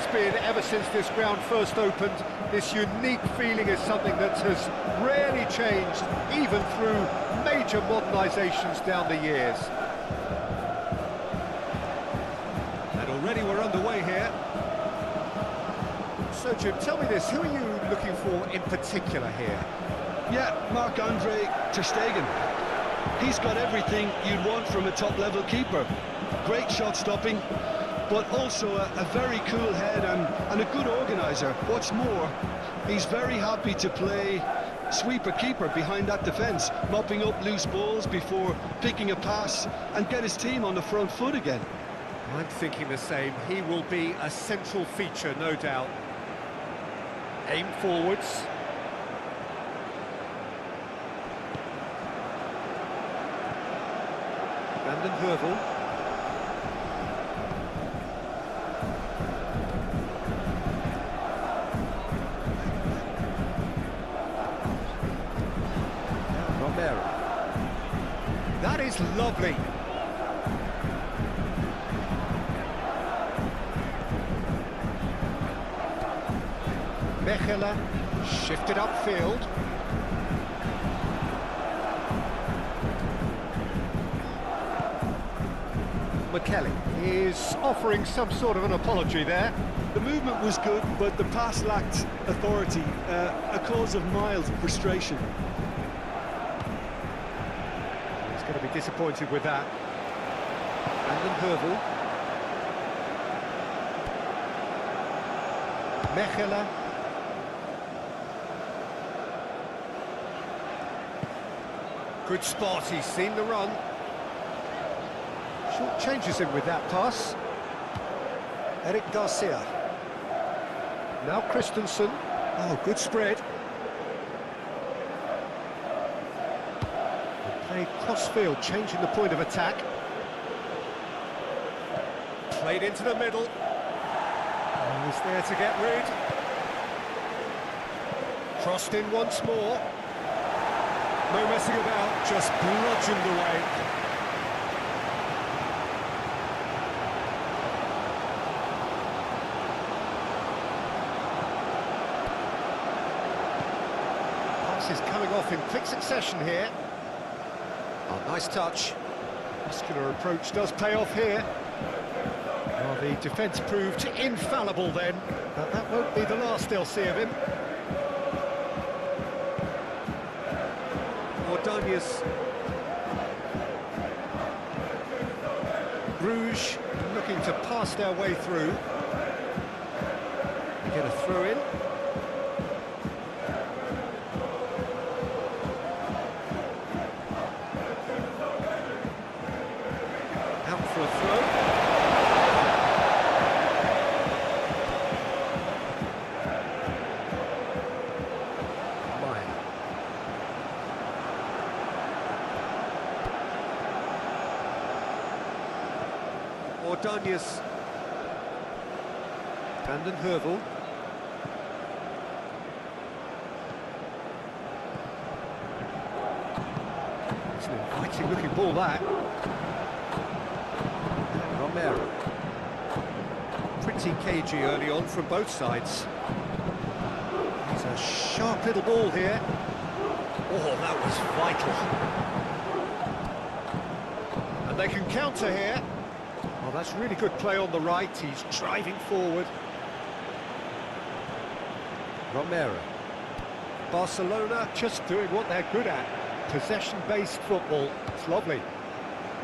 has been ever since this ground first opened. This unique feeling is something that has rarely changed, even through major modernisations down the years. And already we're underway here. So, Jim, tell me this, who are you looking for in particular here? Yeah, Marc-Andre ter Stegen. He's got everything you'd want from a top-level keeper. Great shot stopping, but also a very cool head and a good organiser. What's more, he's very happy to play sweeper-keeper behind that defence, mopping up loose balls before picking a pass and get his team on the front foot again. I'm thinking the same. He will be a central feature, no doubt. Aim forwards. Van Heuvel. Romero. That is lovely. Mechelen shifted upfield. McKelly is offering some sort of an apology there. The movement was good, but the pass lacked authority, a cause of mild frustration. He's going to be disappointed with that. Van Heuvel. Mechelen. Good spot, he's seen the run. Short changes him with that pass. Eric Garcia. Now Christensen. Oh, good spread. They play cross-field, changing the point of attack. Played into the middle. Oh, he's there to get rid. Crossed in once more. No messing about, just bludgeoned away. Pass is coming off in quick succession here. Oh, nice touch. Muscular approach does pay off here. Well, the defence proved infallible then, but that won't be the last they'll see of him. Ordóñez. Brugge looking to pass their way through. They get a throw in. Out for a throw. Ordóñez. Van Heuvel. It's an inviting looking ball, that. Romero. Pretty cagey early on from both sides. It's a sharp little ball here. Oh, that was vital. And they can counter here. Oh, that's really good play on the right. He's driving forward. Romero. Barcelona just doing what they're good at. Possession-based football. It's lovely.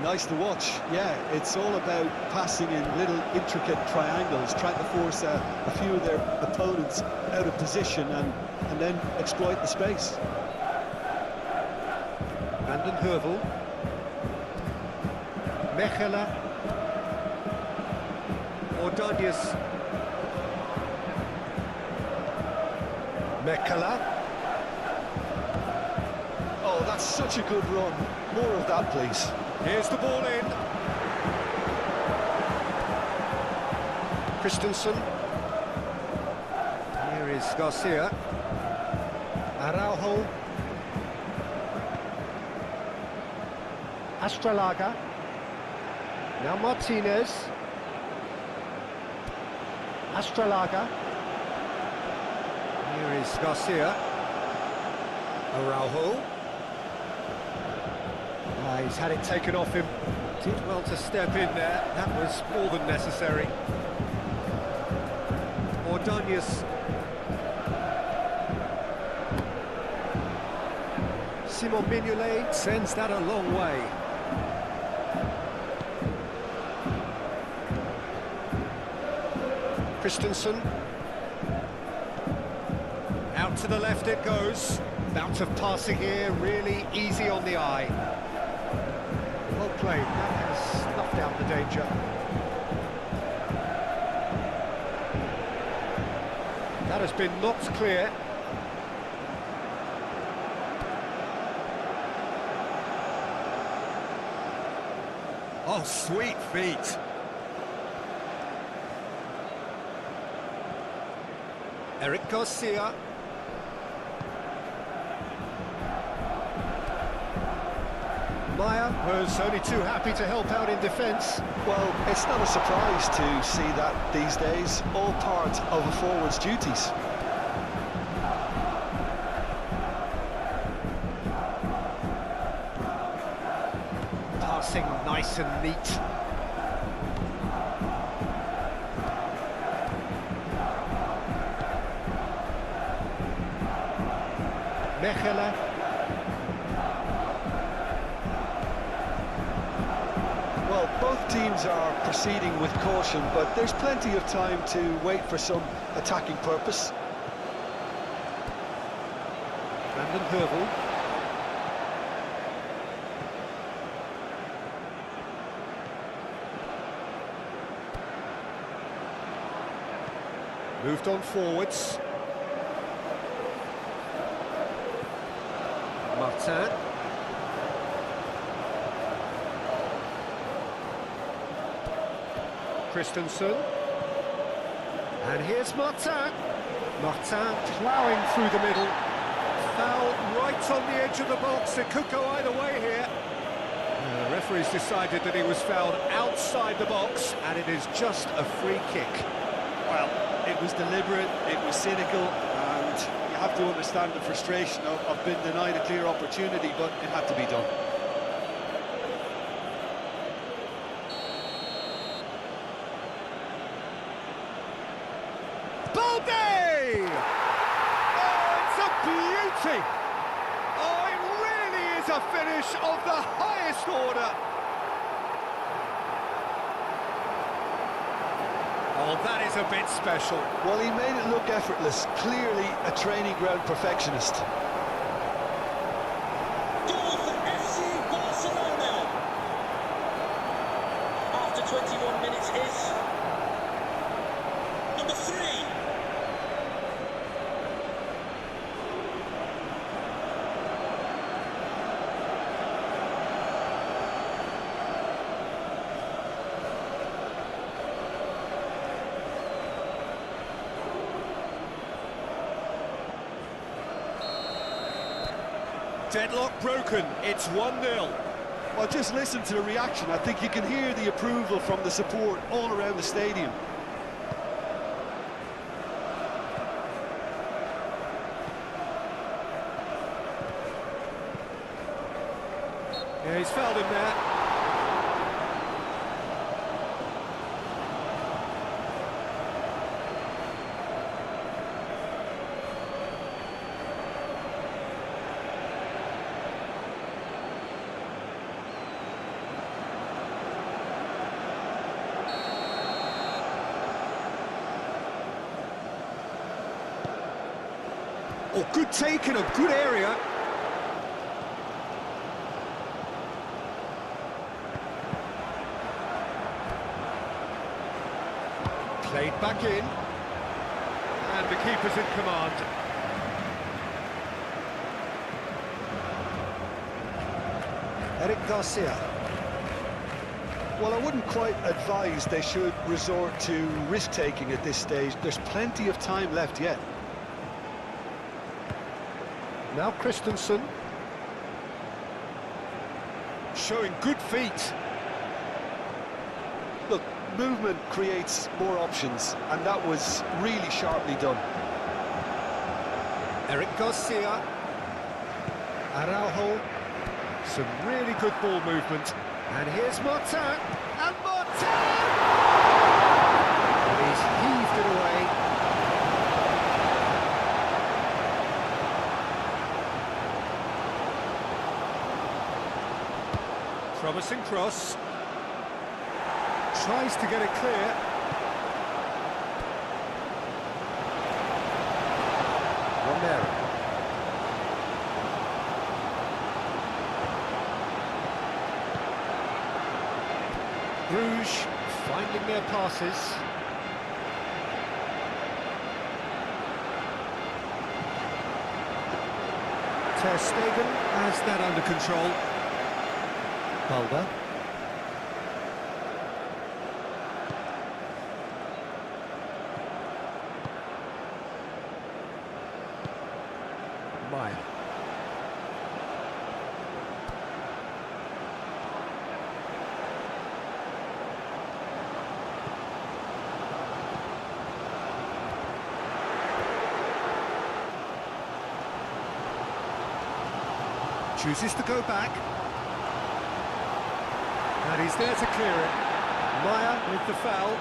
Nice to watch. Yeah, it's all about passing in little intricate triangles, trying to force a few of their opponents out of position and then exploit the space. Van Heuvel. Mechelen. Ordóñez. Mechelen. Oh, that's such a good run. More of that, please. Here's the ball in. Christensen. Here is Garcia. Araujo. Astralaga. Now Martinez. Astralaga. Here is Garcia. Araujo. He's had it taken off him. Did well to step in there. That was more than necessary. Ordonez. Simon Mignolet sends that a long way. Christensen. Out to the left it goes. Bout of passing here, really easy on the eye. Well played, that has snuffed out the danger. That has been knocked clear. Oh, sweet feet. Eric Garcia. Maya was only too happy to help out in defence. Well, it's not a surprise to see that these days, all part of a forward's duties. Passing nice and neat. Mechelen. Well, both teams are proceeding with caution, but there's plenty of time to wait for some attacking purpose. Brandon Hervel. Moved on forwards. Martin. Christensen. And here's Martin. Martin ploughing through the middle. Foul right on the edge of the box. It could go either way here. The referee's decided that he was fouled outside the box, and it is just a free kick. Well, it was deliberate, it was cynical, and you have to understand the frustration of being denied a clear opportunity, but it had to be done. Balde! Oh, it's a beauty! Oh, it really is a finish of the highest order! Oh, that is a bit special. Well, he made it look effortless, clearly a training ground perfectionist. Goal for FC Barcelona! After 21 minutes is number 3. Deadlock broken, it's 1-0. Well, just listen to the reaction. I think you can hear the approval from the support all around the stadium. Yeah, he's fouled him there. Oh, good take in a good area. Played back in. And the keeper's in command. Eric Garcia. Well, I wouldn't quite advise they should resort to risk-taking at this stage. There's plenty of time left yet. Now Christensen. Showing good feet. Look, movement creates more options, and that was really sharply done. Eric Garcia. Araujo. Some really good ball movement. And here's Martin. And Martin! And he's heaved it away. Promising cross. Tries to get it clear. Romero. Brugge finding their passes. Ter Stegen has that under control. Balda. Maya. Chooses to go back. And he's there to clear it. Maya with the foul.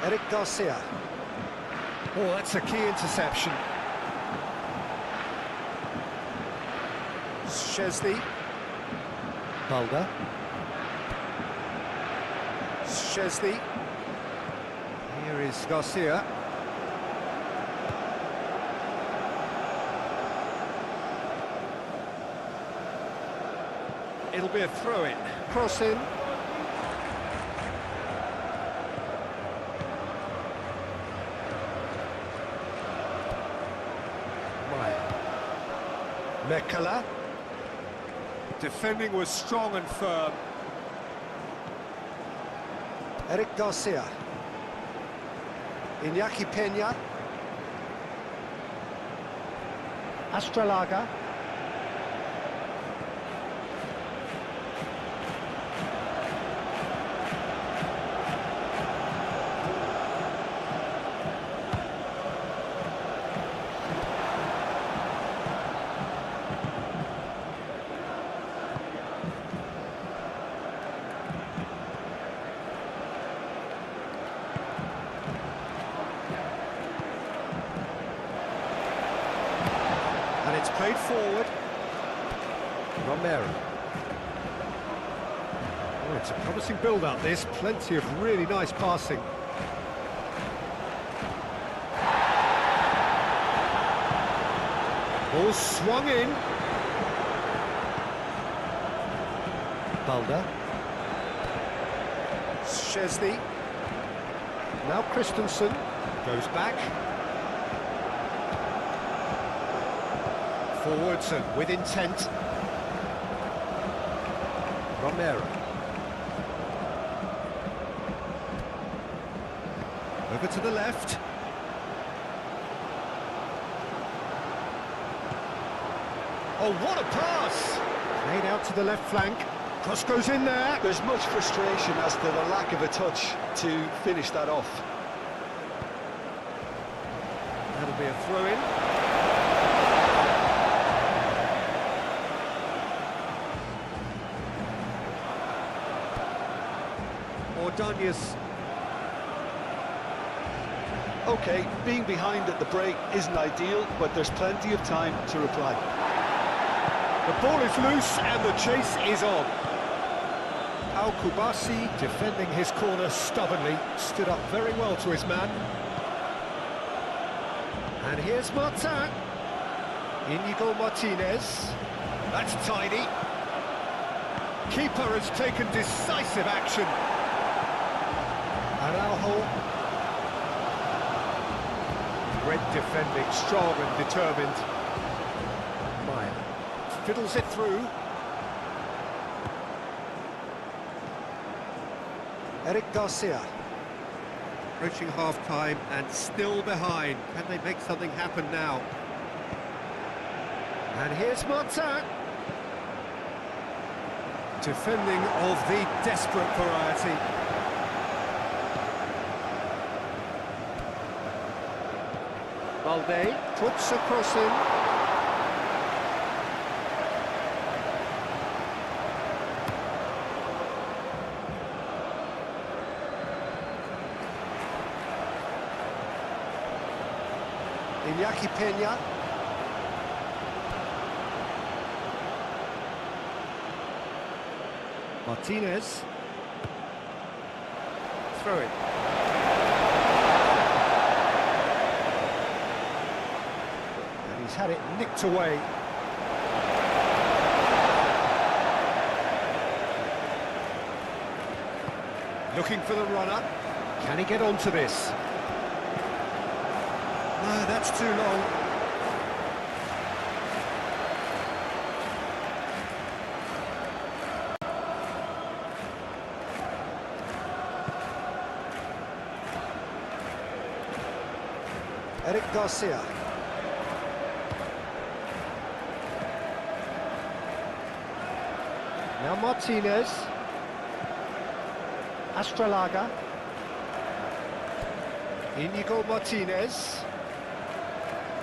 Eric Garcia. Oh, that's a key interception. Szczesny. Balda. Szczesny. Here is Garcia. It'll be a throw-in. Cross in. Mekala. Defending was strong and firm. Eric Garcia. Iñaki Peña. Astralaga. And it's played forward. Romero. Oh, it's a promising build-up, this. Plenty of really nice passing. Ball swung in. Balda. Szczesny. Now Christensen goes back. Forwards and with intent. Romero. Over to the left. Oh, what a pass! Played out to the left flank. Cross goes in there. There's much frustration as to the lack of a touch to finish that off. That'll be a throw-in. Ordonez. Okay, being behind at the break isn't ideal, but there's plenty of time to reply. The ball is loose and the chase is on. Now Kubasi, defending his corner stubbornly, stood up very well to his man. And here's Martin. Inigo Martinez. That's tidy. Keeper has taken decisive action. Araujo. Red defending, strong and determined. Maya fiddles it through. Eric Garcia. Approaching half-time and still behind. Can they make something happen now? And here's Martin. Defending of the desperate variety. Balde puts a cross in. Iñaki Peña. Martinez. Throw it. And he's had it nicked away. Looking for the runner. Can he get onto this? No, that's too long. Eric Garcia. Now Martinez. Astralaga. Inigo Martinez.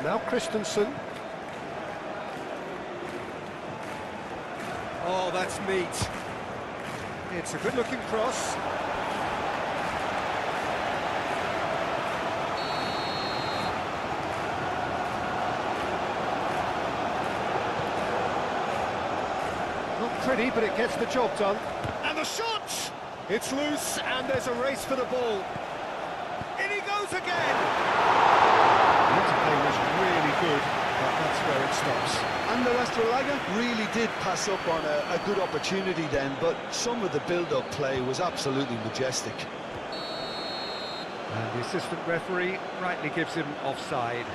Now Christensen. Oh, that's neat. It's a good-looking cross. Not pretty, but it gets the job done. And the shot! It's loose, and there's a race for the ball. In he goes again! The interplay was really good, but that's where it stops. And the Astralaga really did pass up on a good opportunity then, but some of the build-up play was absolutely majestic. And the assistant referee rightly gives him offside.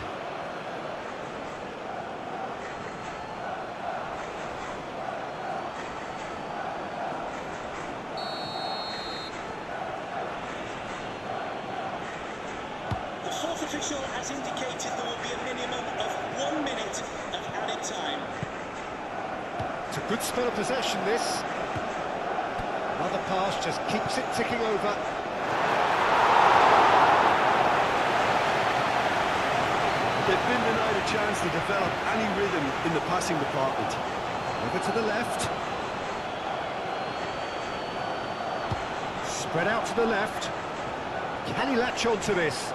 The fourth official has indicated there will be a minimum of 1 minute of added time. It's a good spell of possession, this. Another pass just keeps it ticking over. They've been denied a chance to develop any rhythm in the passing department. Over to the left. Spread out to the left. Can he latch on to this?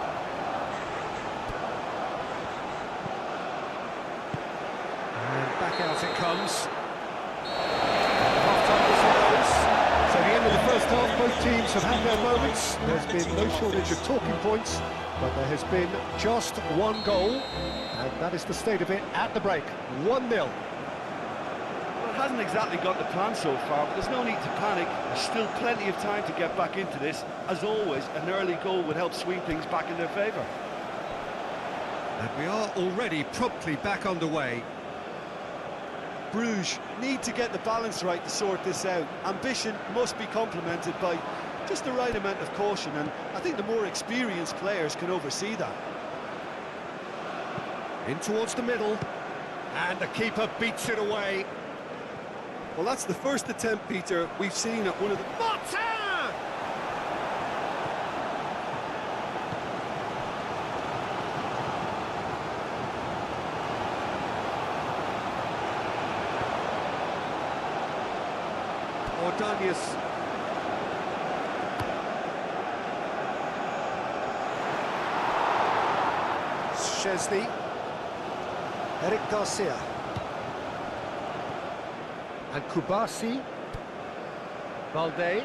And back out it comes. Half-time whistle goes. So the end of the first half, both teams have had their moments. There's been no shortage of talking points, but there has been just one goal, and that is the state of it at the break. 1-0. Well, it hasn't exactly got the plan so far, but there's no need to panic. There's still plenty of time to get back into this. As always, an early goal would help swing things back in their favour. And we are already promptly back underway. Bruges need to get the balance right to sort this out. Ambition must be complemented by just the right amount of caution, and I think the more experienced players can oversee that. In towards the middle, and the keeper beats it away. Well, that's the first attempt, Peter, we've seen at one of the... Martin! Ordóñez. Szczesny. Eric Garcia. And Kubasi. Balde.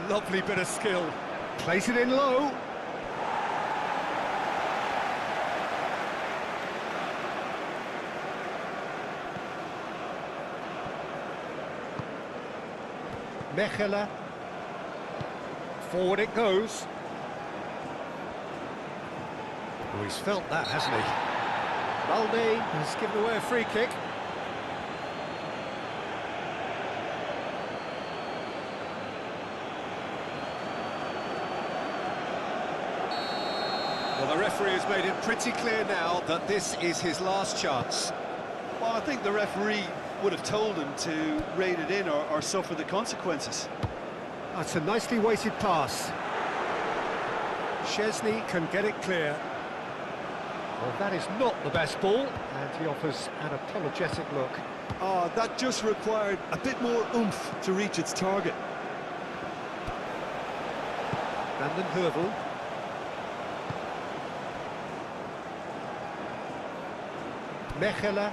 lovely bit of skill. Plays it in low. Mechelen. Forward it goes. Oh, he's felt that, hasn't he? Balde has given away a free kick. Well, the referee has made it pretty clear now that this is his last chance. Well, I think the referee would have told him to rein it in or suffer the consequences. That's a nicely weighted pass. Chesney can get it clear. Well, that is not the best ball, and he offers an apologetic look. Oh, that just required a bit more oomph to reach its target. Vanden Heuvel. Mechelen.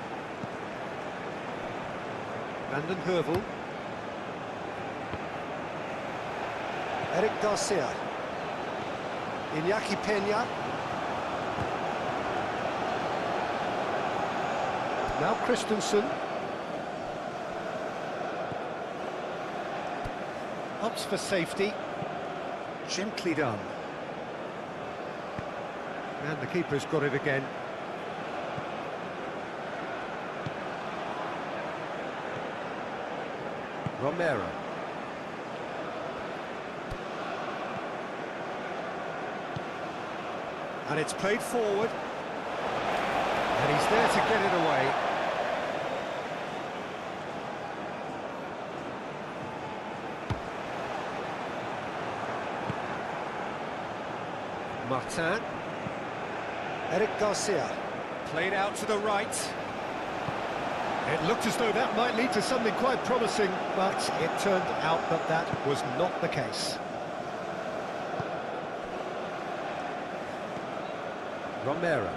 Vanden Heuvel. Eric Garcia. Iñaki Peña. Now Christensen. Ups for safety. Gently done. And the keeper's got it again. Romero. And it's played forward. And he's there to get it away. Martin. Eric Garcia. Played out to the right. It looked as though that might lead to something quite promising, but it turned out that that was not the case. Romero.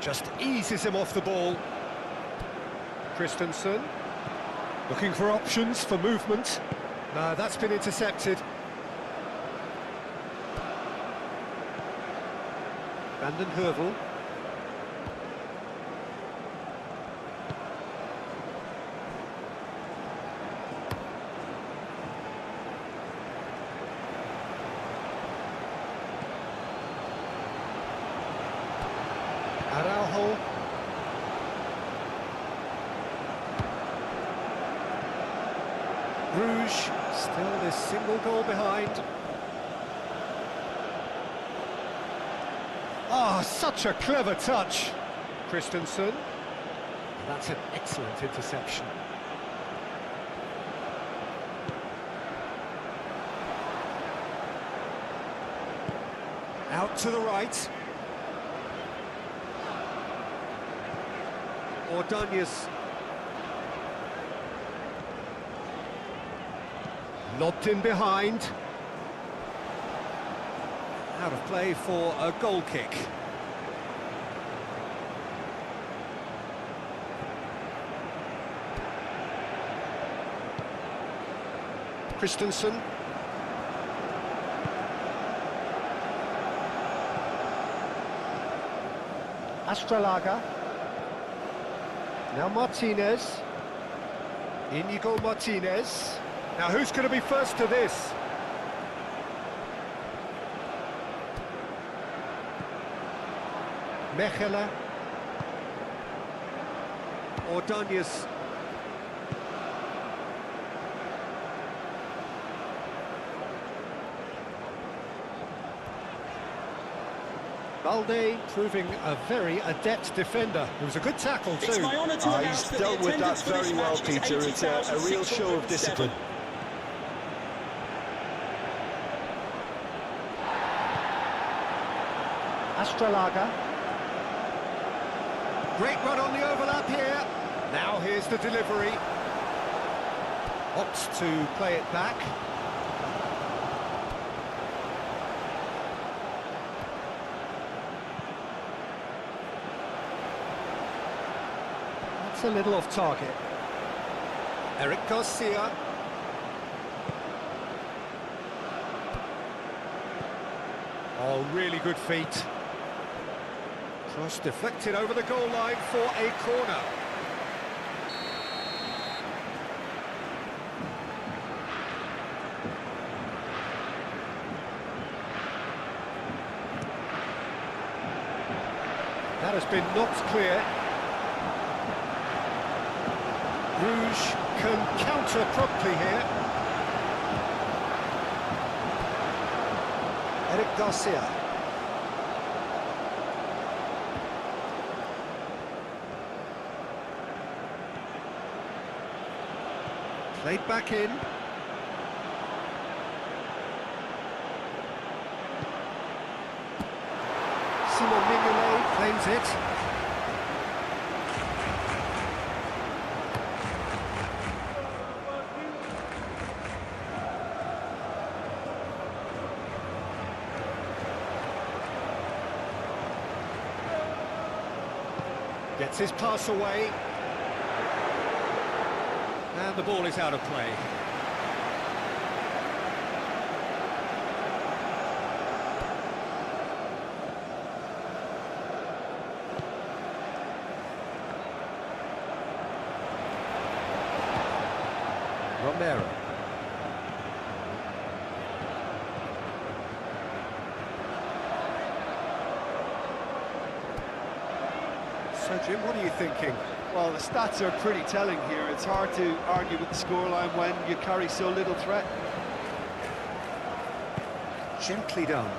Just eases him off the ball. Christensen. Looking for options for movement. No, that's been intercepted. Vanden Heuvel. Araujo. Brugge, still this single goal behind. Oh, such a clever touch. Christensen. That's an excellent interception. Out to the right. Ordóñez. Lobbed in behind. Out of play for a goal kick. Christensen. Astralaga. Now Martinez. Inigo Martinez. Now who's going to be first to this? Mechelen. Ordóñez. Balde proving a very adept defender. It was a good tackle too. It's my honour to announce He's that the dealt with that attendance for this very well, match is Peter. It's a real show of discipline. 80,607. Astralaga. Great run on the overlap here. Now here's the delivery. Opts to play it back. That's a little off target. Eric Garcia. Oh, really good feet. Cross deflected over the goal line for a corner. That has been knocked clear. Brugge can counter promptly here. Eric Garcia. Played back in. Simon Mignolet claims it. Gets his pass away. And the ball is out of play. Romero. So, Jim, what are you thinking? Well, the stats are pretty telling here. It's hard to argue with the scoreline when you carry so little threat. Gently done.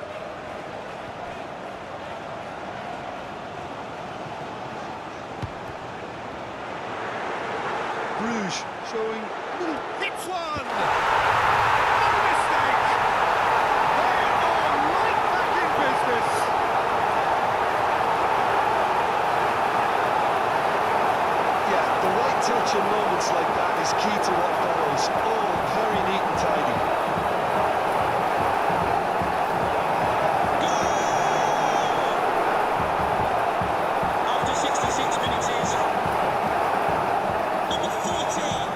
Brugge showing... Hits one! No mistake! They are right back in business! Yeah, the right touch in moments like that is key to what follows. Oh, very neat and tidy. After 66 minutes is number 14.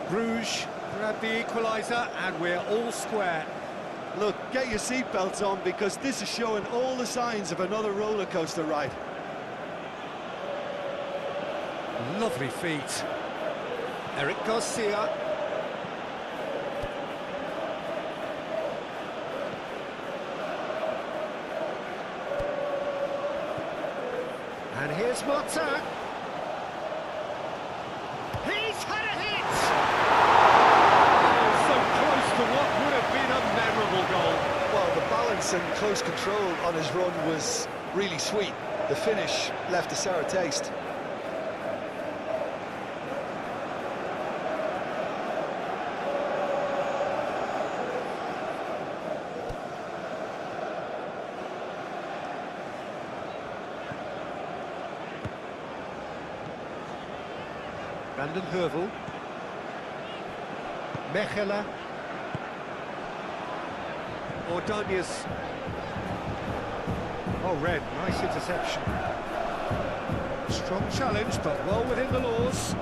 Brugge grab the equaliser and we're all square. Look, get your seatbelts on because this is showing all the signs of another roller coaster ride. Lovely feet. Eric Garcia. And here's Martin. He's had a hit! Oh, so close to what would have been a memorable goal. Well, the balance and close control on his run was really sweet. The finish left a sour taste. Brandon Hervel. Mechela. Ordonez. Oh, Red, nice interception. Strong challenge, but well within the laws.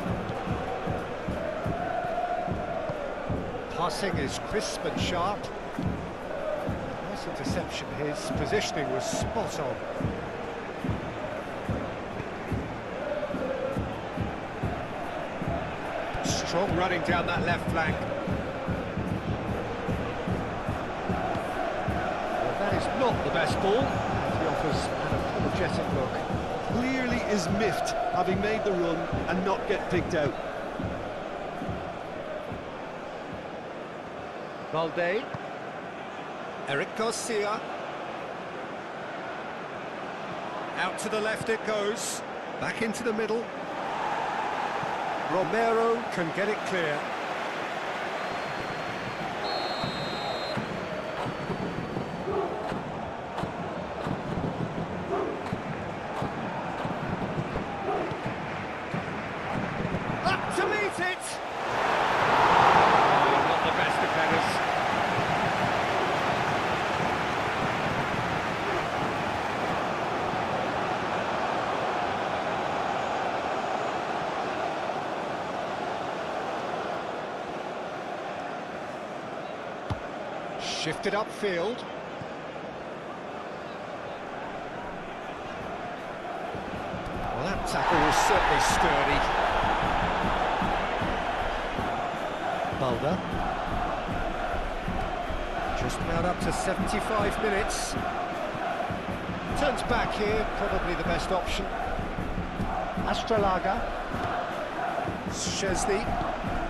Passing is crisp and sharp. Nice interception. His positioning was spot on. Strong running down that left flank. Well, that is not the best ball. He offers an apologetic look. Clearly is miffed, having made the run and not get picked out. Valde. Eric Garcia. Out to the left it goes. Back into the middle. Romero can get it clear. Up to meet it! Oh, not the best of headers. Shifted upfield. Well, that tackle was certainly sturdy. Mulder. Just about up to 75 minutes. Turns back here, probably the best option. Astralaga. Szczesny.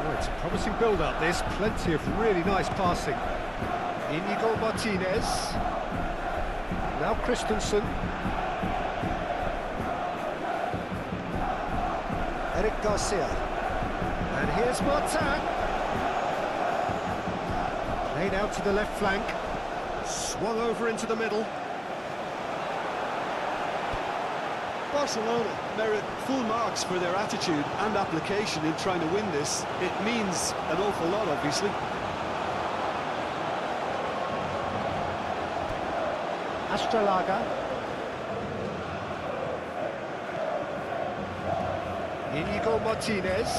Oh, it's a promising build-up, this. Plenty of really nice passing. Inigo Martinez. Now Christensen. Eric Garcia. And here's Martin. Played out to the left flank. Swung over into the middle. Barcelona merit full marks for their attitude and application in trying to win this. It means an awful lot, obviously. Astralaga. Inigo Martinez.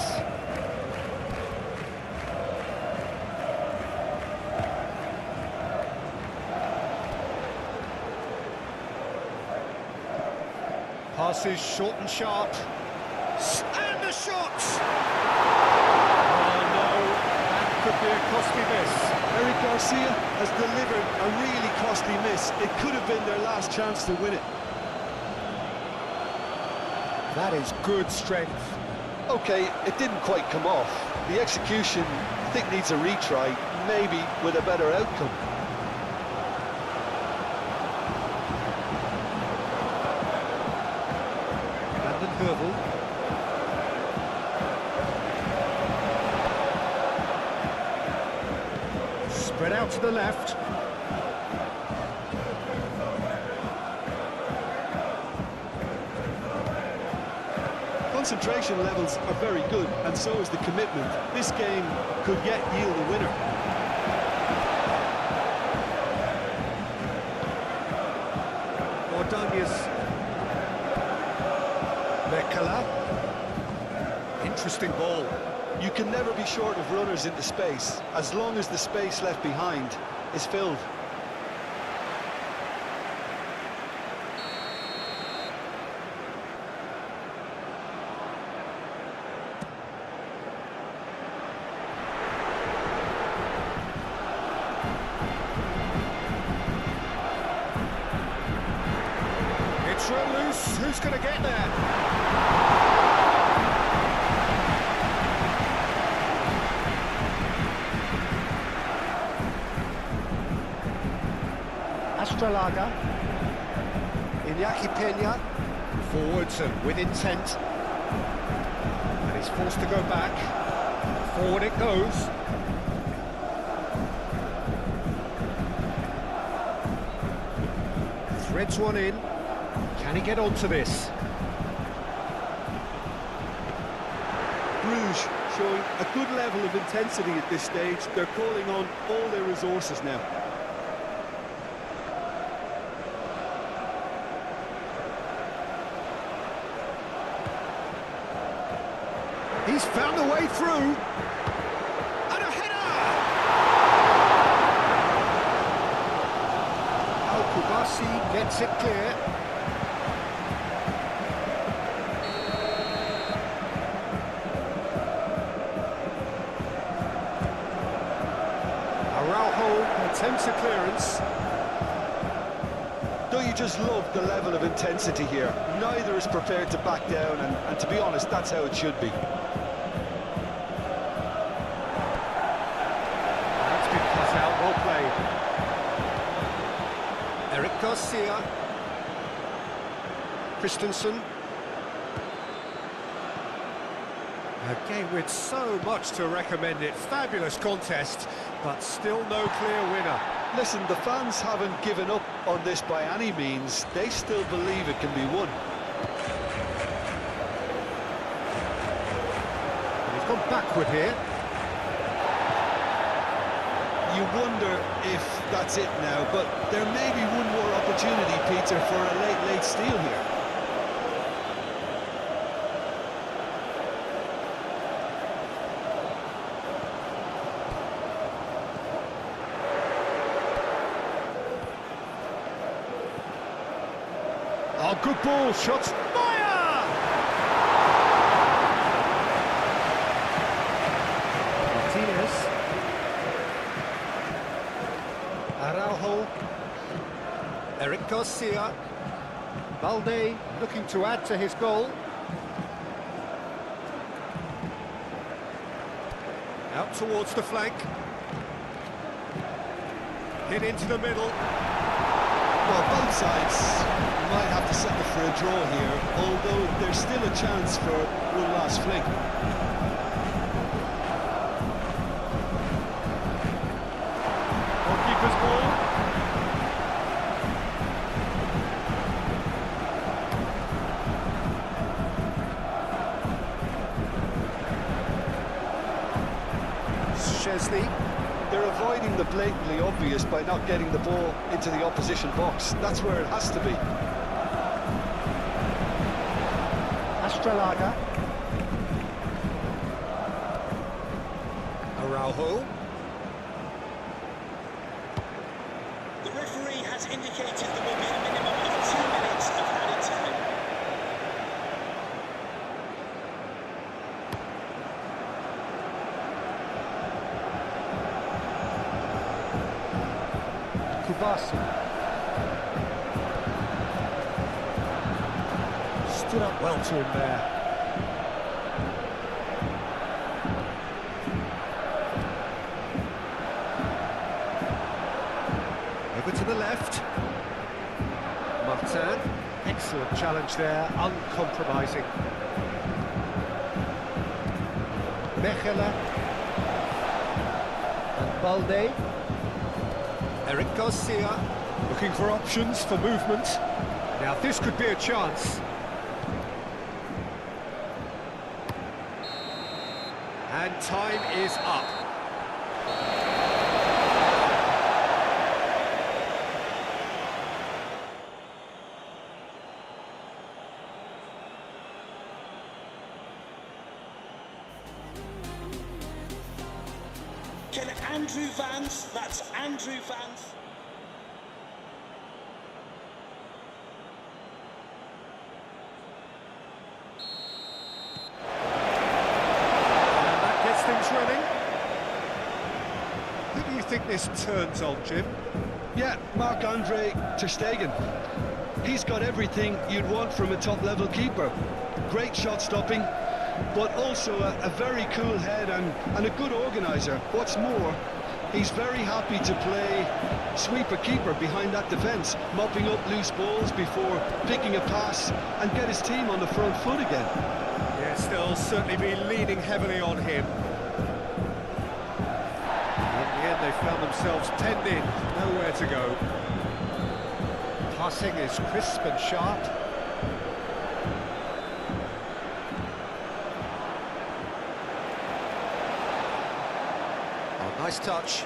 Passes short and sharp. And the shot! Oh no, that could be a costly miss. Eric Garcia has delivered a really costly miss. It could have been their last chance to win it. That is good strength. Okay, it didn't quite come off. The execution, I think, needs a retry, maybe with a better outcome. Spread out to the left. Concentration levels are very good, and so is the commitment. This game could yet yield a winner. Ordóñez. Bekala. Interesting ball. You can never be short of runners into space, as long as the space left behind is filled. It's run loose. Who's going to get there? Astralaga. Iñaki Peña. Forwards and with intent. And he's forced to go back. Forward it goes. Threads one in. Can he get onto this? Brugge showing a good level of intensity at this stage. They're calling on all their resources now. He's found a way through. And a header! Al-Kubasi gets it clear. Araujo attempts a clearance. Don't you just love the level of intensity here? Neither is prepared to back down, and to be honest, that's how it should be. That's been cut out, well played. Eric Garcia. Christensen. game with so much to recommend it. Fabulous contest, but still no clear winner. Listen, the fans haven't given up on this by any means. They still believe it can be won. And he's gone backward here. You wonder if that's it now, but there may be one more opportunity, Peter, for a late steal here. Oh, good ball, shots. Fire! Martinez. Araujo. Eric Garcia. Balde looking to add to his goal. Out towards the flank. Hit into the middle. Well, both sides might have to settle for a draw here, although there's still a chance for one last fling. Goalkeeper's ball. Szczesny. They're avoiding the blatantly obvious by not getting the ball into the opposition box. That's where it has to be. Astralaga. Araujo. The referee has indicated there will be a minimum of 2 minutes of added time. Kubasi. Stood up well to him there. Over to the left. Martin. Excellent challenge there, uncompromising. Mechela. And Balde. Eric Garcia looking for options for movement. Now this could be a chance. And time is up. Can Andrew Vance, that's Andrew Vance. And that gets things running. Who do you think this turns on, Jim? Yeah, Marc-Andre ter Stegen. He's got everything you'd want from a top-level keeper. Great shot stopping, but also a very cool head and a good organiser. What's more, he's very happy to play sweeper-keeper behind that defence, mopping up loose balls before picking a pass and get his team on the front foot again. Yes, they'll certainly be leaning heavily on him. In the end, they found themselves penned in, nowhere to go. Passing is crisp and sharp. Oh, nice touch.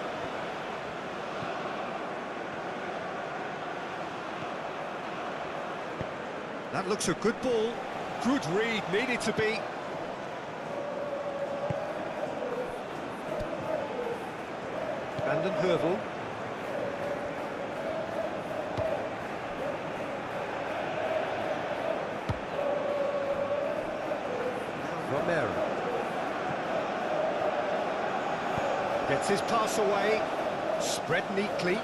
That looks a good ball. Good read, needed to be. Vanden Heuvel. Romero. Gets his pass away. Spread neatly.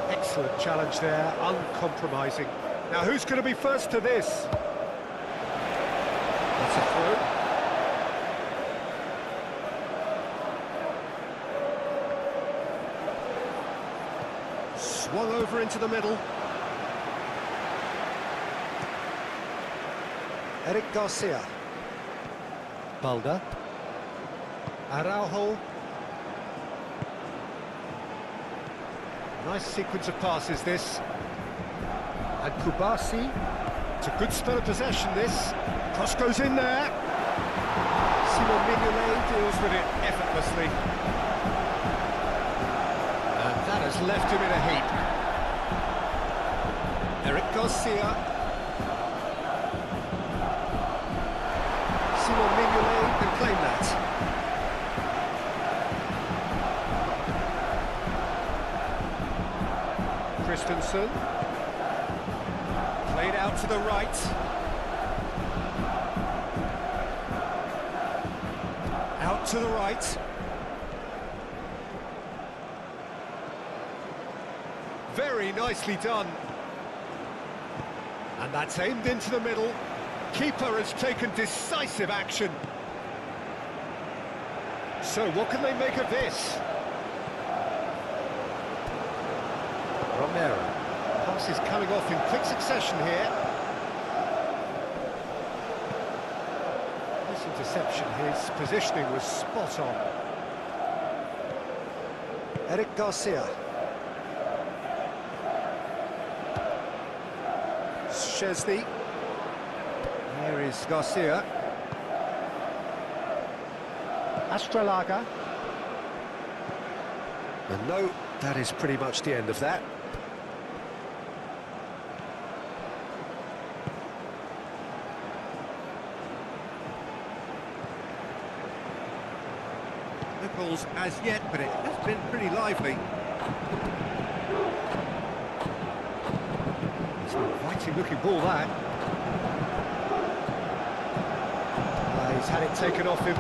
Excellent challenge there, uncompromising. Now who's going to be first to this? That's a throw. Swung over into the middle. Eric Garcia. Balda. Araujo. Nice sequence of passes, this. And Kubasi. It's a good spell of possession, this. Cross goes in there. Simon Mignolet deals with it effortlessly. And that has left him in a heap. Eric Garcia. Simon Mignolet can claim that. Christensen. Played out to the right. Out to the right. Very nicely done. And that's aimed into the middle. Keeper has taken decisive action. So what can they make of this? Romero. Pass is coming off in quick succession here. This interception, his positioning was spot on. Eric Garcia. Szczesny. Here is Garcia. Astralaga. And no, that is pretty much the end of that. No goals as yet, but it has been pretty lively. It's an inviting looking ball, that. He's had it taken off him.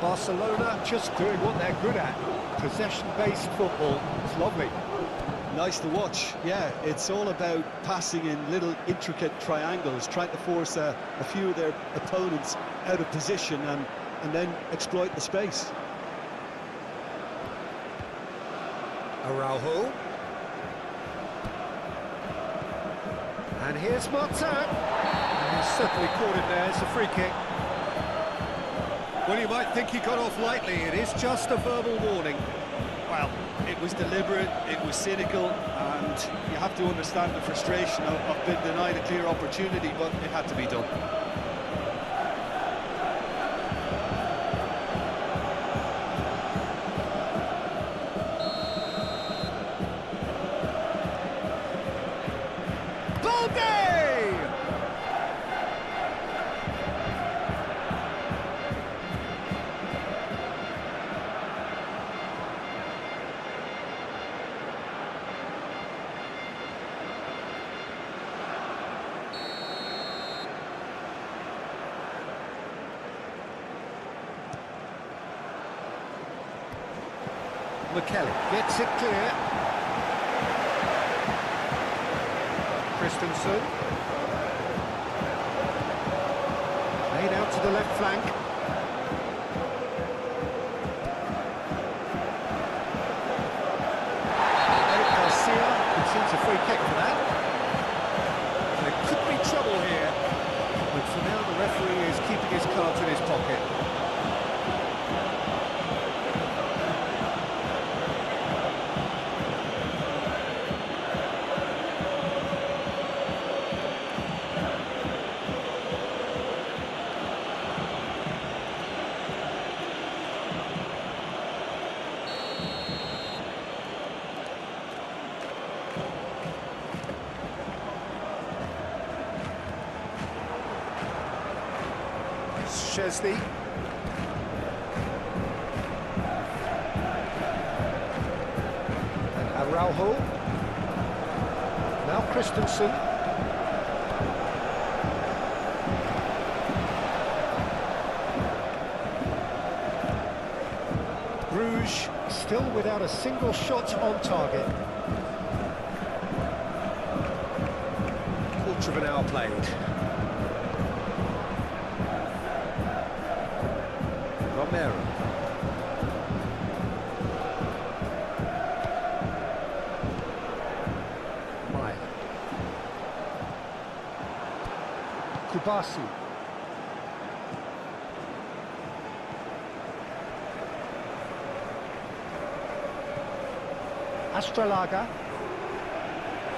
Barcelona just doing what they're good at. Possession-based football. It's lovely. Nice to watch, yeah. It's all about passing in little intricate triangles, trying to force a few of their opponents out of position and then exploit the space. Araujo. And here's Martin. He's certainly caught it there. It's a free kick. Well, you might think he got off lightly. It is just a verbal warning. Well, it was deliberate, it was cynical, and you have to understand the frustration of being denied a clear opportunity, but it had to be done. McKelly gets it clear. Christensen. Played out to the left flank. Eric Garcia concedes a free kick for that. There could be trouble here. But for now, the referee is keeping his cards in his pocket. Szczesny. And Araujo. Now Christensen. Brugge still without a single shot on target. Quarter of an hour played. Romero. Kubasi. Astralaga,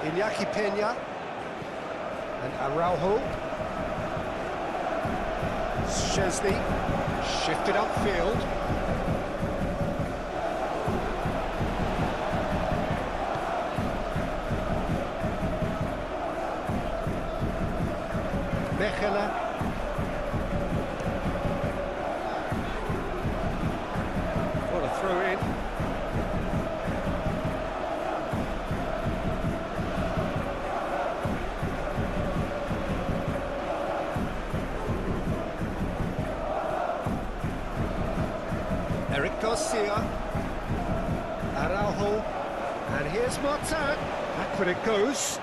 Iñaki Peña, and Araujo. Szczesny, shifted upfield. Mechelen. What a throw in. Eric Garcia, Araujo, and here's Martin. Backward it goes.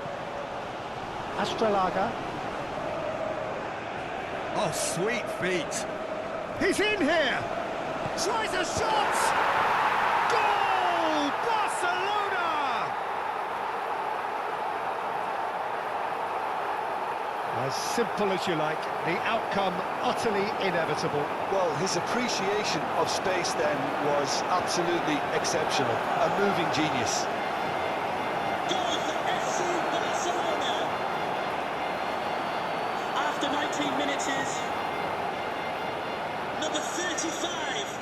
Astralaga. Oh, sweet feet. He's in here. Tries a shot. Goal! Barcelona! As simple as you like, the outcome utterly inevitable. Well, his appreciation of space then was absolutely exceptional. A moving genius. Goal for FC Barcelona. After 19 minutes is number 35.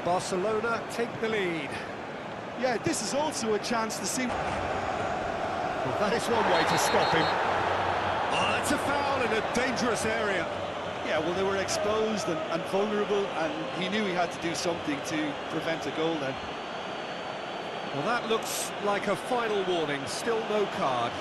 Barcelona take the lead. Yeah, this is also a chance to see... Well, that is one way to stop him. Oh, that's a foul in a dangerous area. Yeah, well, they were exposed and vulnerable, and he knew he had to do something to prevent a goal then. Well, that looks like a final warning. Still no card.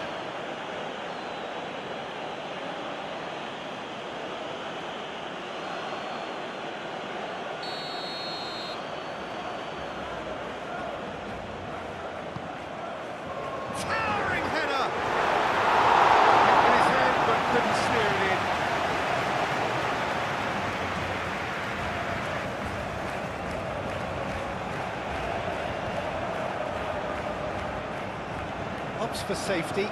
Towering header! Hit with his head, but couldn't steer it in. Opts for safety.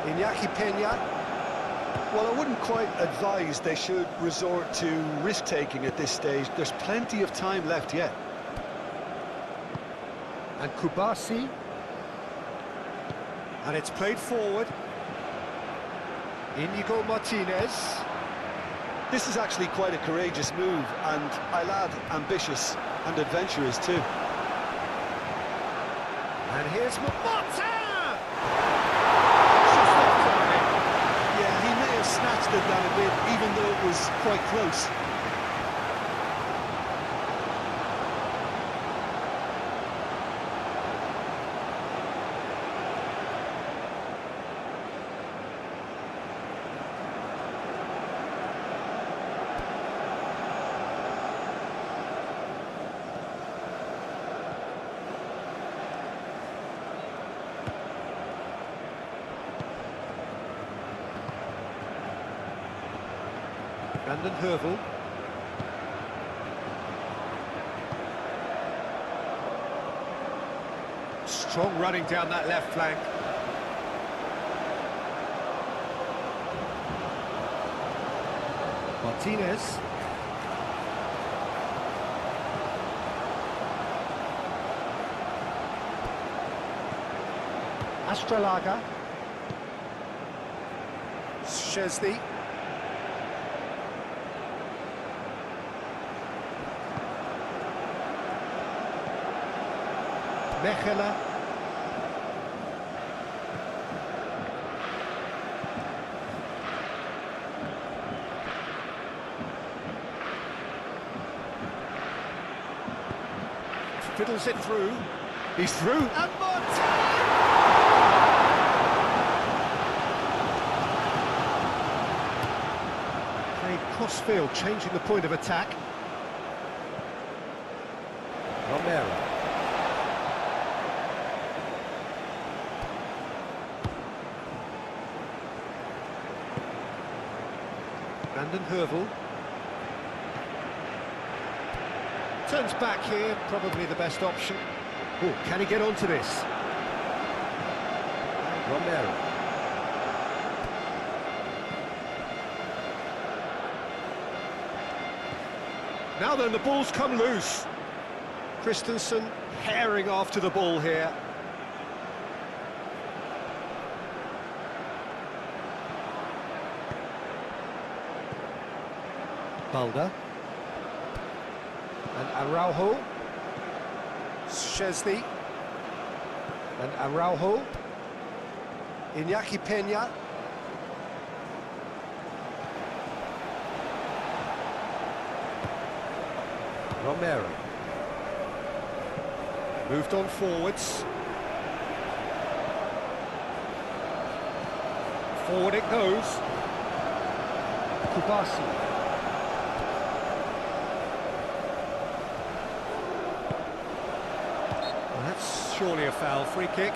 Iñaki Peña. Well, I wouldn't quite advise they should resort to risk-taking at this stage. There's plenty of time left yet. And Kubasi. And it's played forward. Inigo Martinez. This is actually quite a courageous move, and I'll add ambitious and adventurous too. And here's Martin! Yeah, he may have snatched it down a bit, even though it was quite close. Brandon Hervel. Strong running down that left flank. Martinez. Astralaga. Szczesny. Mechelen. Fiddles it through. He's through. And Martin! Played cross-field, changing the point of attack. Romero. Hurvel. Turns back here, probably the best option. Oh, can he get onto this? Romero. Now then, the ball's come loose. Christensen herring after the ball here. Balda. And Araujo. Szczesny. And Araujo. Iñaki Peña. Romero. Moved on forwards. Forward it goes. Kubasi. That's surely a foul. Free kick.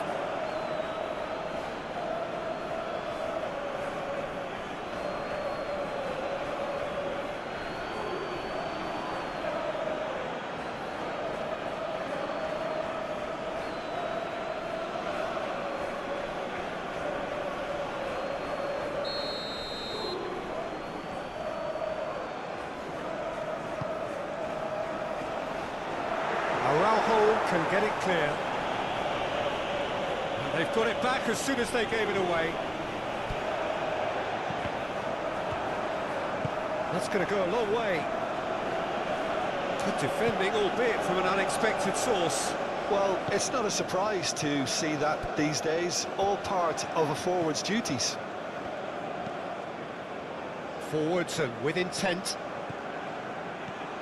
Araujo can get it clear. And they've got it back as soon as they gave it away. That's going to go a long way. Good defending, albeit from an unexpected source. Well, it's not a surprise to see that these days, all part of a forward's duties. Forwards and with intent.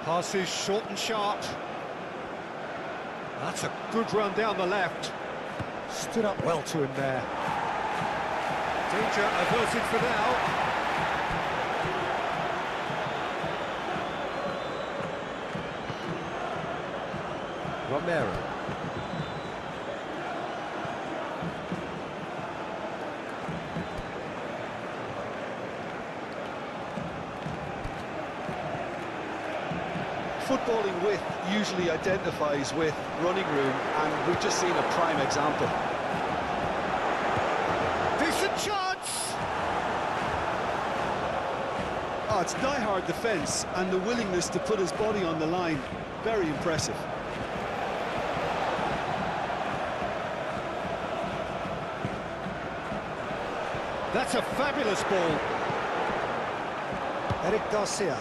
Passes short and sharp. That's a good run down the left. Stood up well to him there. Danger averted for now. Romero. Footballing width usually identifies with running room, and we've just seen a prime example. Decent chance! Oh, it's die-hard defence, and the willingness to put his body on the line. Very impressive. That's a fabulous ball. Eric Garcia.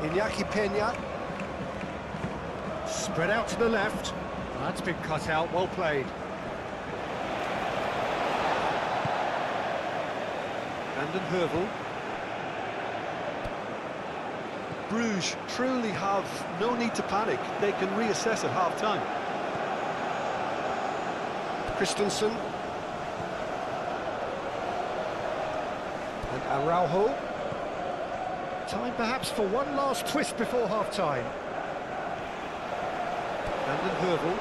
Iñaki Peña. Spread out to the left. That's been cut out, well played. Hurvel. Brugge truly have no need to panic. They can reassess at half-time. Christensen. And Araujo. Time perhaps for one last twist before half-time. Hurvel.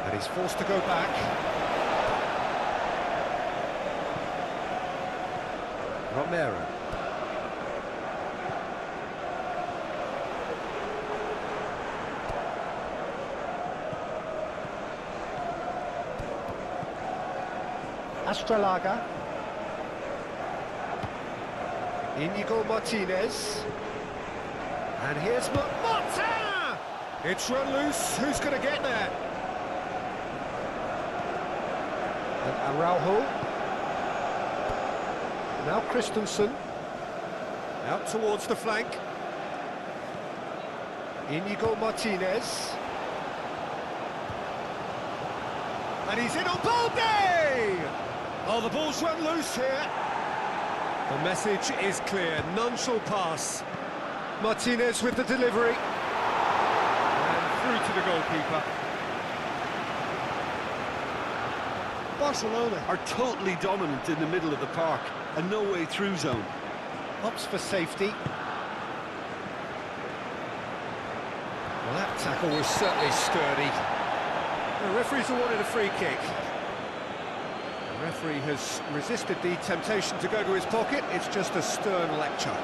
And he's forced to go back. Romero. Astralaga. Inigo Martinez. And here's Martin! It's run loose. Who's going to get there? And Araujo. Now Christensen. Out towards the flank. Inigo Martinez. And he's in on Balde! Oh, the ball's run loose here. The message is clear. None shall pass. Martinez with the delivery. And through to the goalkeeper. Barcelona are totally dominant in the middle of the park. A no-way through zone. Opts for safety. Well, that tackle was certainly sturdy. The referee's awarded a free kick. The referee has resisted the temptation to go to his pocket. It's just a stern lecture.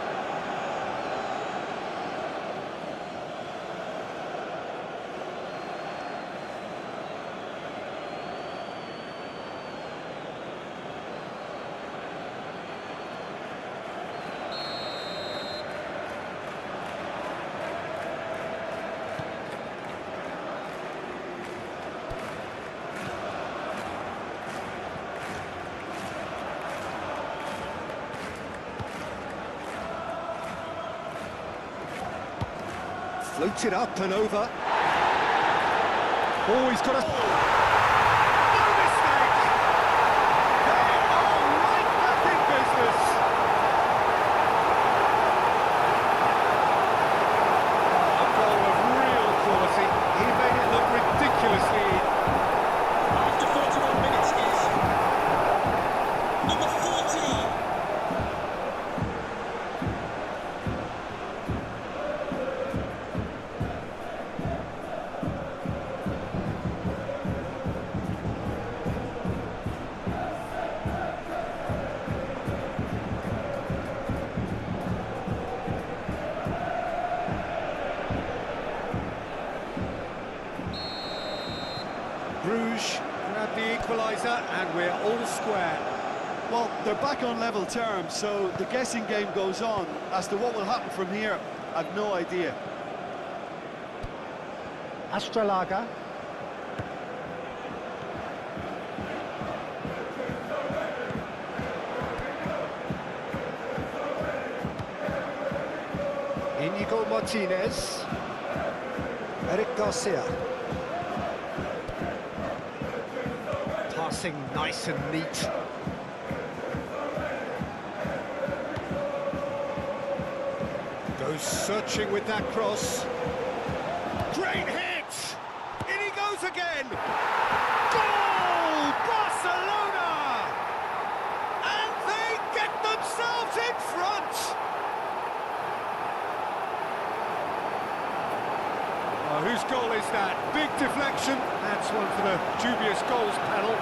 Floated up and over. Oh, he's got a... No mistake! They are right back in business. A goal of real quality. He made it look ridiculously... After 41 minutes is number 14. Brugge grab the equaliser and we're all square. Well, they're back on level terms, so the guessing game goes on. As to what will happen from here, I've no idea. Astralaga. Inigo Martinez. Eric Garcia. Passing nice and neat. Goes searching with that cross. Great hit! In he goes again! Goal! Barcelona! And they get themselves in front! Oh, whose goal is that? Big deflection. That's one for the dubious goals panel.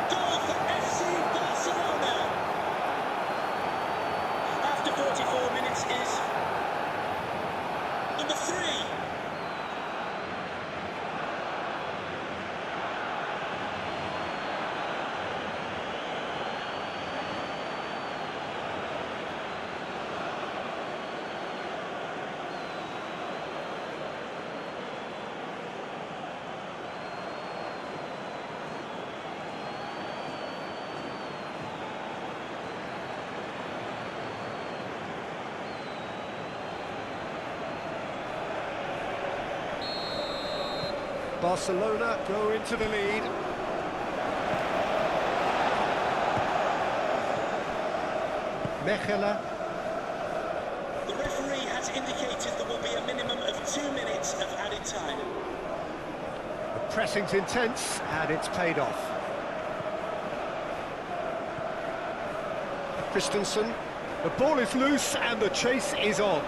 Goal for FC Barcelona. After 44 minutes is number 3. Barcelona go into the lead. Mechela. The referee has indicated there will be a minimum of 2 minutes of added time. The pressing's intense and it's paid off. Christensen. The ball is loose and the chase is on.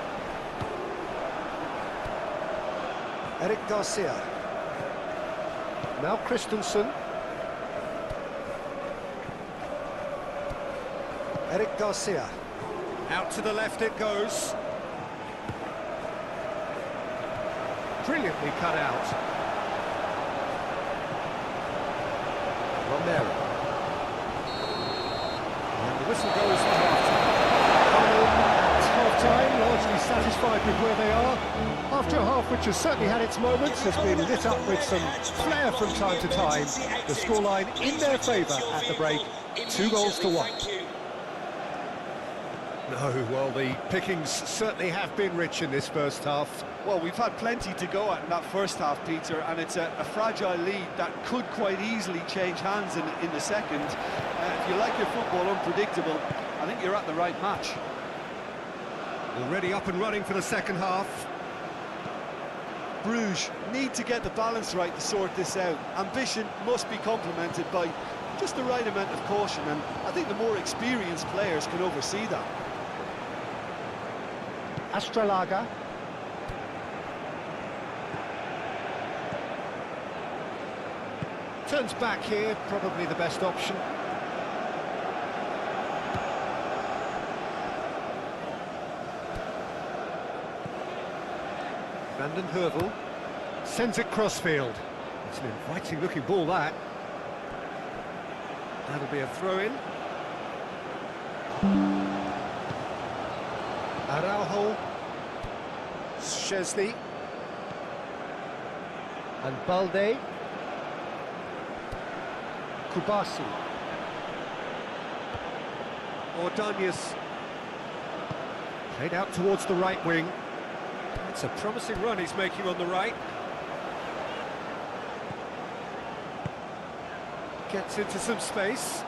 Eric Garcia. Now Christensen. Eric Garcia. Out to the left it goes. Brilliantly cut out. Romero. And the whistle goes for half-time, largely satisfied with where they are. After a half which has certainly had its moments, has been lit up with some flair from time to time. The scoreline in their favour at the break, 2-1. No, well, the pickings certainly have been rich in this first half. Well, we've had plenty to go at in that first half, Peter, and it's a fragile lead that could quite easily change hands in the second. If you like your football unpredictable, I think you're at the right match. Already up and running for the second half. Bruges need to get the balance right to sort this out. Ambition must be complemented by just the right amount of caution, and I think the more experienced players can oversee that. Astralaga. Turns back here, probably the best option. Vanden Heuvel sends it crossfield. It's an inviting looking ball, that. That'll be a throw-in. Araujo, Szczesny, and Balde. Kubasi. Ordóñez. Played out towards the right wing. It's a promising run he's making on the right. Gets into some space.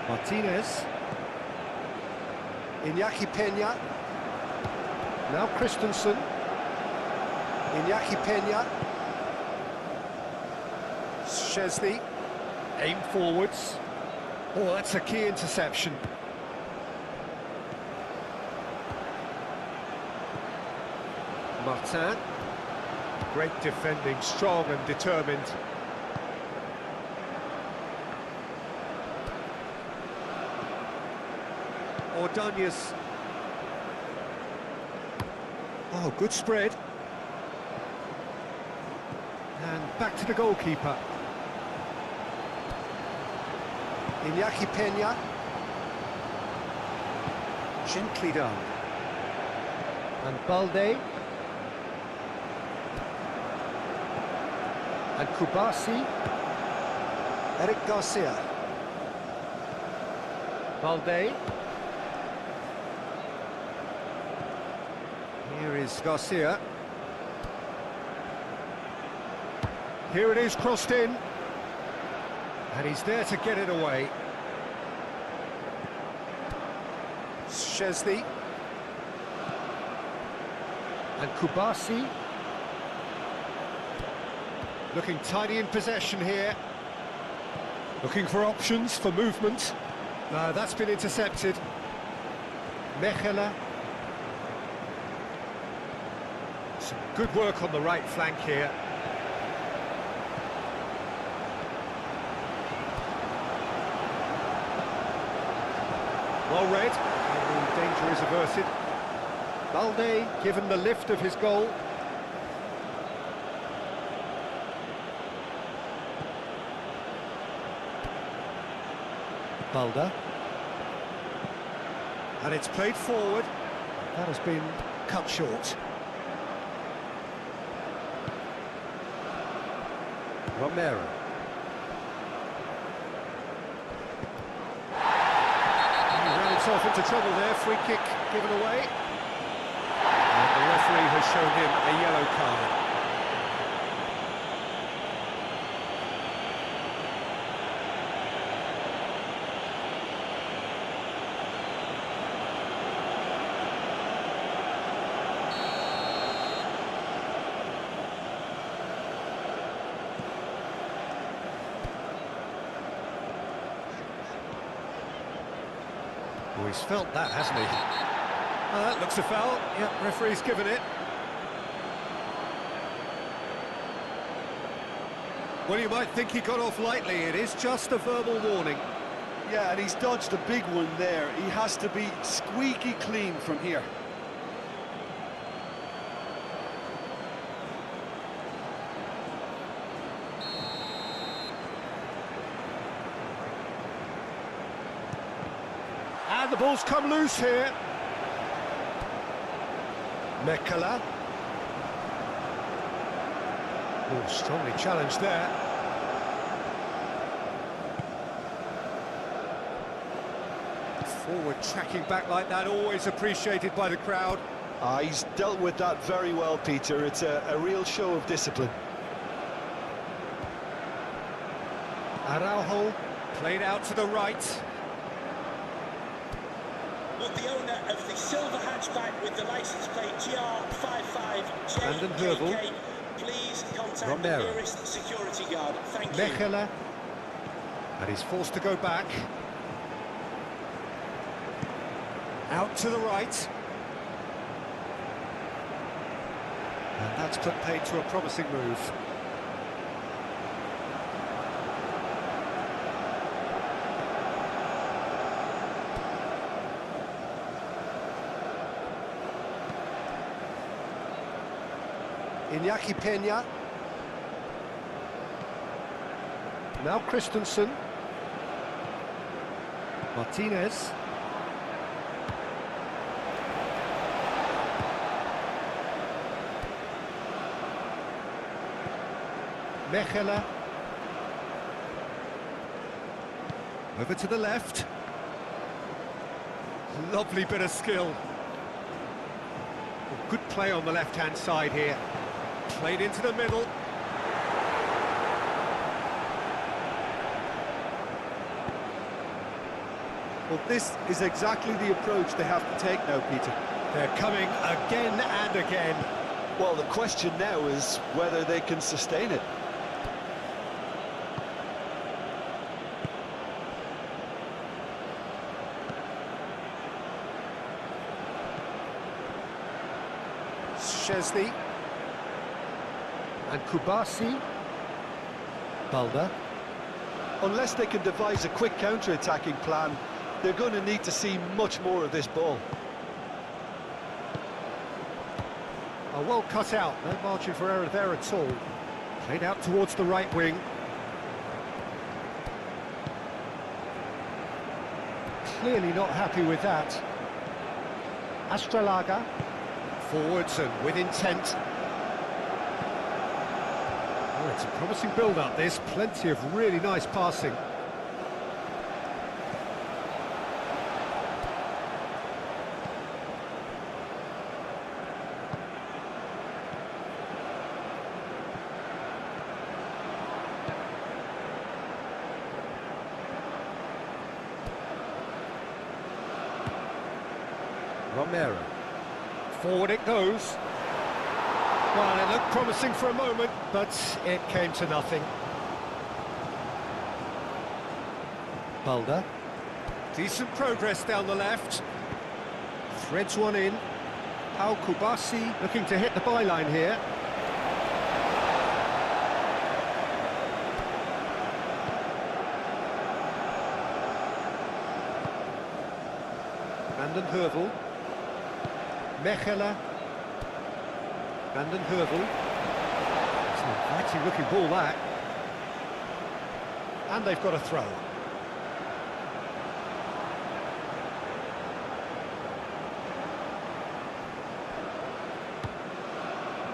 Martinez. Iñaki Peña. Now Christensen. Iñaki Peña. Szczesny. Aim forwards. Oh, that's a key interception. Martin. Great defending, strong and determined. Ordóñez. Oh, good spread. And back to the goalkeeper. Iñaki Peña. Gently done. And Balde. And Kubasi. Eric Garcia. Balde. Here is Garcia. Here it is, crossed in. And he's there to get it away. Szczesny. And Kubasi. Looking tidy in possession here. Looking for options for movement. No, that's been intercepted. Mechela. Some good work on the right flank here. Well read, and the danger is averted. Balde given the lift of his goal. Balde. And it's played forward. That has been cut short. Romero. He ran himself into trouble there, free kick given away. And the referee has shown him a yellow card. Oh, he's felt that, hasn't he? That looks a foul. Yep, referee's given it. Well, you might think he got off lightly. It is just a verbal warning. Yeah, and he's dodged a big one there. He has to be squeaky clean from here. And the ball's come loose here. Mechela. Oh, strongly challenged there. Forward tracking back like that, always appreciated by the crowd. He's dealt with that very well, Peter. It's a real show of discipline. Araujo played out to the right. Will the owner of the silver hatchback with the license plate Vanden Heuvel. GR55JKK please contact Romero. the nearest security guard? Thank you. Mechela. And he's forced to go back. Out to the right. And that's put paid to a promising move. Iñaki Peña. Now Christensen. Martinez. Mechela. Over to the left. Lovely bit of skill. Good play on the left-hand side here. Played into the middle. Well, this is exactly the approach they have to take now, Peter. They're coming again and again. Well, the question now is whether they can sustain it. Szczesny. And Kubasi. Balda. Unless they can devise a quick counter-attacking plan, they're going to need to see much more of this ball. Oh, well cut out, no margin for error there at all. Played out towards the right wing. Clearly not happy with that. Astralaga. Forwards and with intent. Oh, it's a promising build-up, this. Plenty of really nice passing. Romero. Forward it goes. Well, it looked promising for a moment, but it came to nothing. Balda. Decent progress down the left. Threads one in. Pau Kubasi looking to hit the byline here. Vanden Heuvel. Mechela. Vanden Heuvel. It's an inviting looking ball, that. And they've got a throw.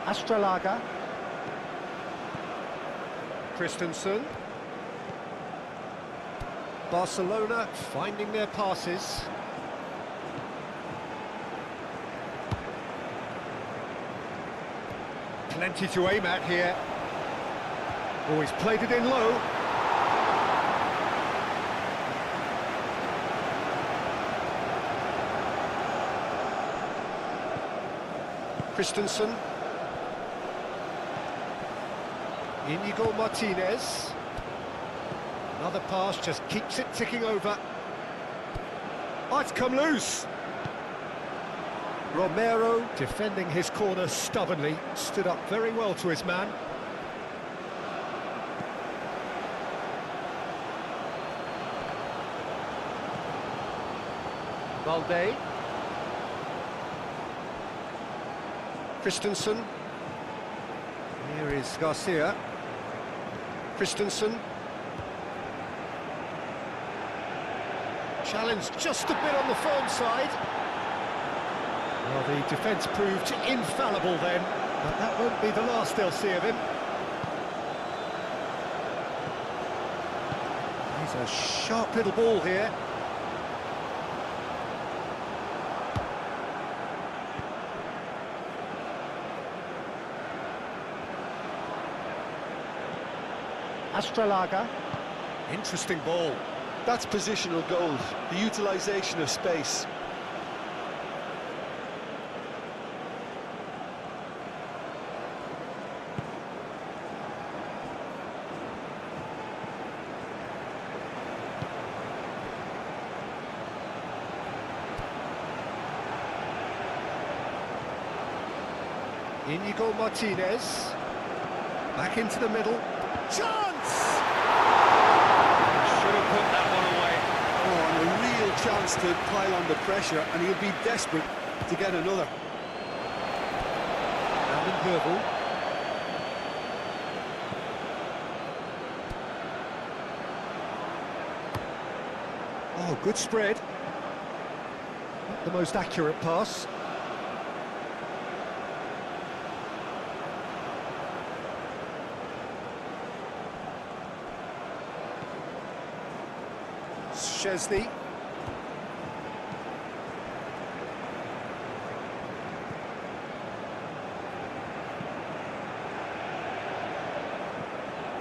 Astralaga. Christensen. Barcelona finding their passes. Plenty to aim at here. Oh, he's played it in low. Christensen. Inigo Martinez. Another pass just keeps it ticking over. Oh, it's come loose. Romero defending his corner stubbornly, stood up very well to his man. Valde. Christensen. Here is Garcia. Christensen. Challenge just a bit on the firm side. Well, the defence proved infallible then, but that won't be the last they'll see of him. He's a sharp little ball here. Astralaga. Interesting ball. That's positional goal, the utilisation of space. Inigo Martinez. Back into the middle. Chance! Should have put that one away. Oh, and a real chance to pile on the pressure, and he'll be desperate to get another. Van Hervel. Oh, good spread. Not the most accurate pass. Szczesny.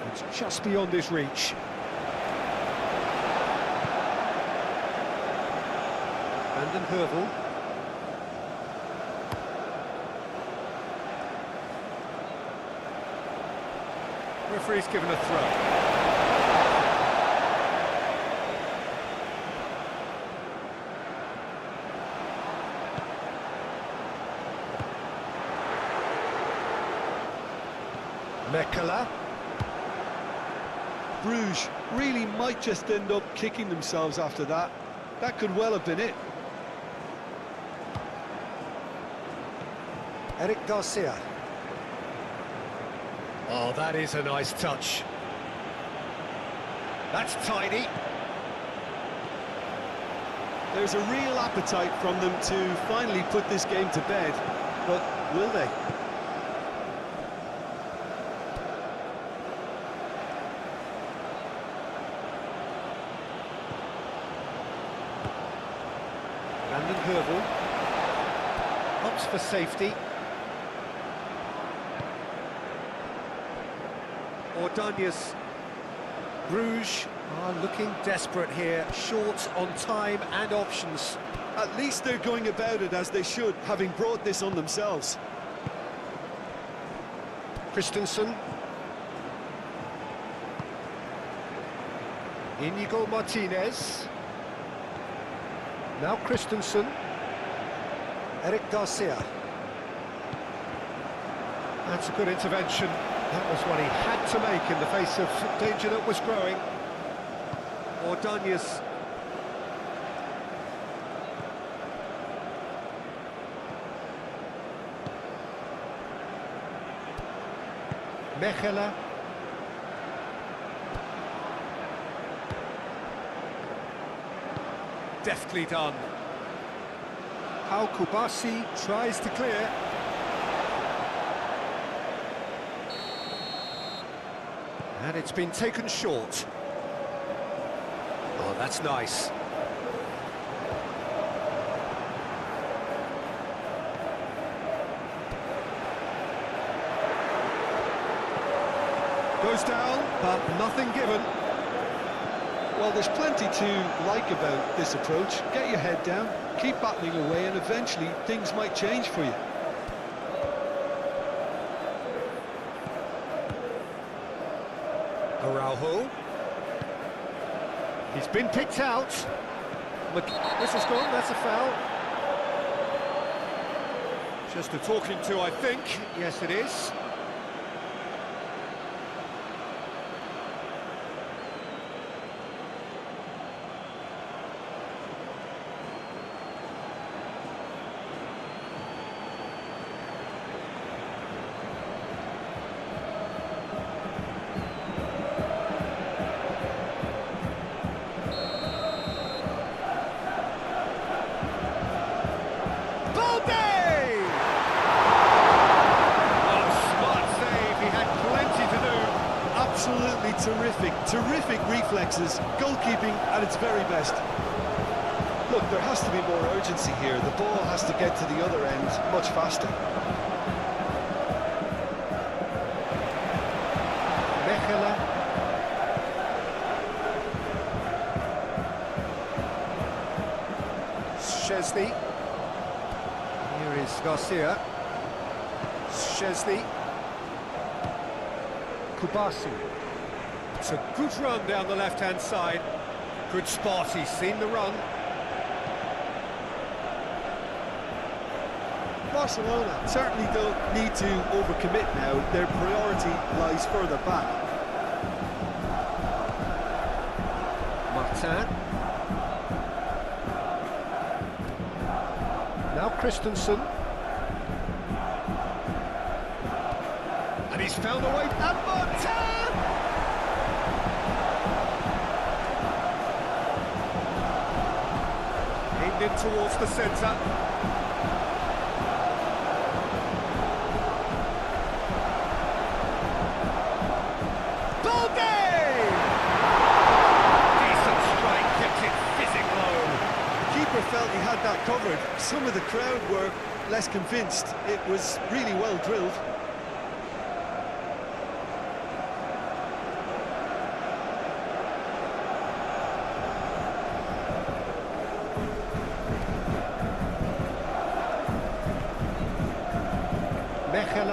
It's just beyond his reach. Van Hervel. Referee's given a throw. Mekala. Bruges really might just end up kicking themselves after that. That could well have been it. Eric Garcia. Oh, that is a nice touch. That's tidy. There's a real appetite from them to finally put this game to bed, but will they? Van Hervel. Opts for safety. Ordonez. Bruges are looking desperate here, short on time and options. At least they're going about it as they should, having brought this on themselves. Christensen. Inigo Martinez. Now Christensen. Eric Garcia. That's a good intervention. That was what he had to make in the face of danger that was growing. Ordonez. Mekala. Deftly done. How Kubasi tries to clear. And it's been taken short. Oh, that's nice. Goes down, but nothing given. Well, there's plenty to like about this approach. Get your head down, keep battling away, and eventually things might change for you. Araujo. He's been picked out. This is gone, that's a foul. Just a talking to, I think. Yes, it is. Absolutely terrific reflexes, goalkeeping at its very best. Look, there has to be more urgency here. The ball has to get to the other end much faster. Mekala. Szczesny. Here is Garcia. Szczesny. Kubasi. It's a good run down the left-hand side. Good spot, he's seen the run. Barcelona certainly don't need to overcommit now. Their priority lies further back. Martin. Now Christensen. And he's found a way. And Martin! Aimed in towards the centre. Felt he had that covered. Some of the crowd were less convinced. It was really well drilled.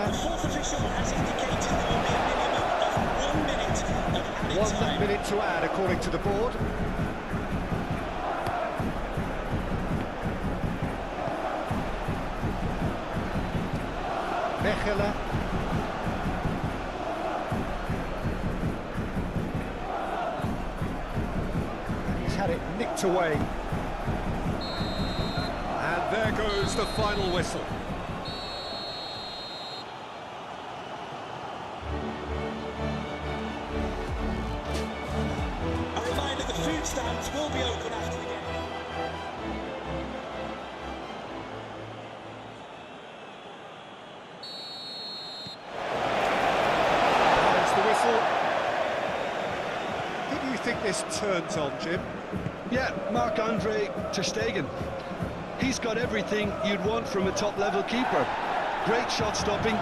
The fourth official has indicated there will be a minimum of 1 minute of added time. 1 minute to add, according to the board. Mechelen. He's had it nicked away. And there goes the final whistle. A reminder, the food stands will be open after the game. Who do you think this turns on, Jim? Yeah, Marc-Andre ter Stegen. He's got everything you'd want from a top-level keeper. Great shot stopping,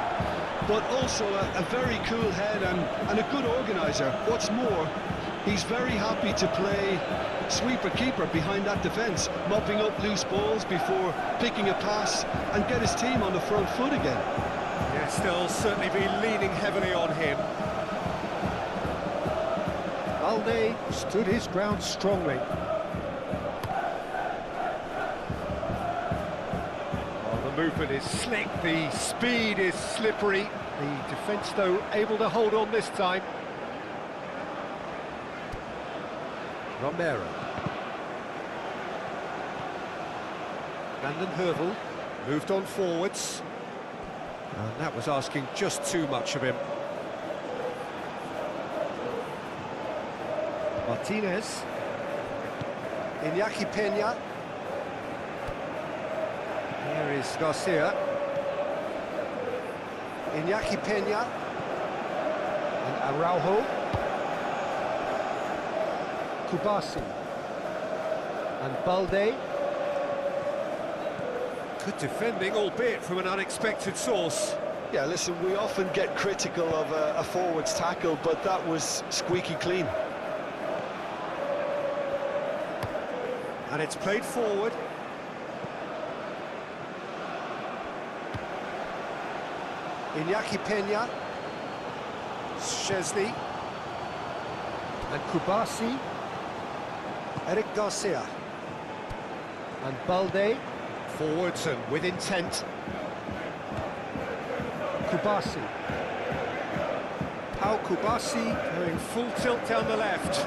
but also a very cool head and a good organiser. What's more, he's very happy to play sweeper-keeper behind that defence, mopping up loose balls before picking a pass and get his team on the front foot again. Yes, they'll certainly be leaning heavily on him. Balde stood his ground strongly. Oh, the movement is slick, the speed is slippery. The defence, though, able to hold on this time. Romero. Brandon Hervel moved on forwards. And that was asking just too much of him. Martinez. Iñaki Peña. Here is Garcia. Iñaki Peña. And Araujo. Kubasi. And Balde. Good defending, albeit from an unexpected source. Yeah, listen, we often get critical of a forward's tackle, but that was squeaky clean. And it's played forward. Iñaki Peña. Szczesny. And Kubasi. Eric Garcia. And Balde. Forwards and with intent. Kubasi. Pau Kubasi going full tilt down the left.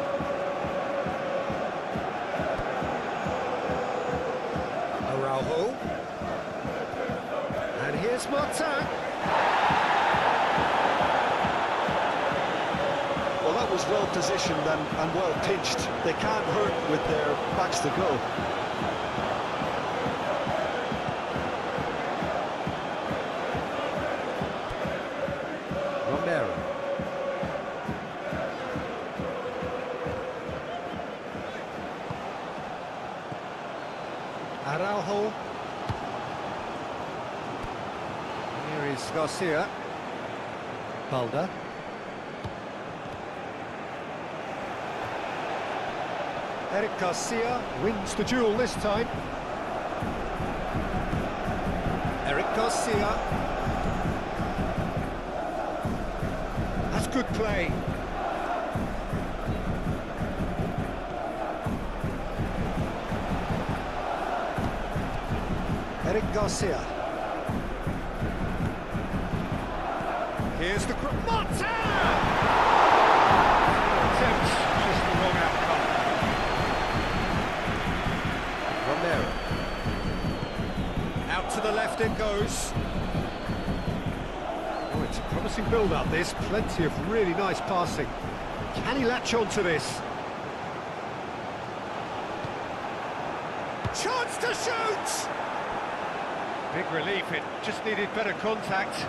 Araujo. And here's Martin. Well, that was well positioned and well pitched. They can't hurt with their backs to go. Romero. Araujo. Here is Garcia. Balda. Eric Garcia wins the duel this time. Eric Garcia. That's good play. Eric Garcia. Here's the Martin! Attempt, just the wrong outcome. Romero. Out to the left it goes. Oh, it's a promising build-up, this. Plenty of really nice passing. Can he latch on to this? Chance to shoot! Big relief, it just needed better contact.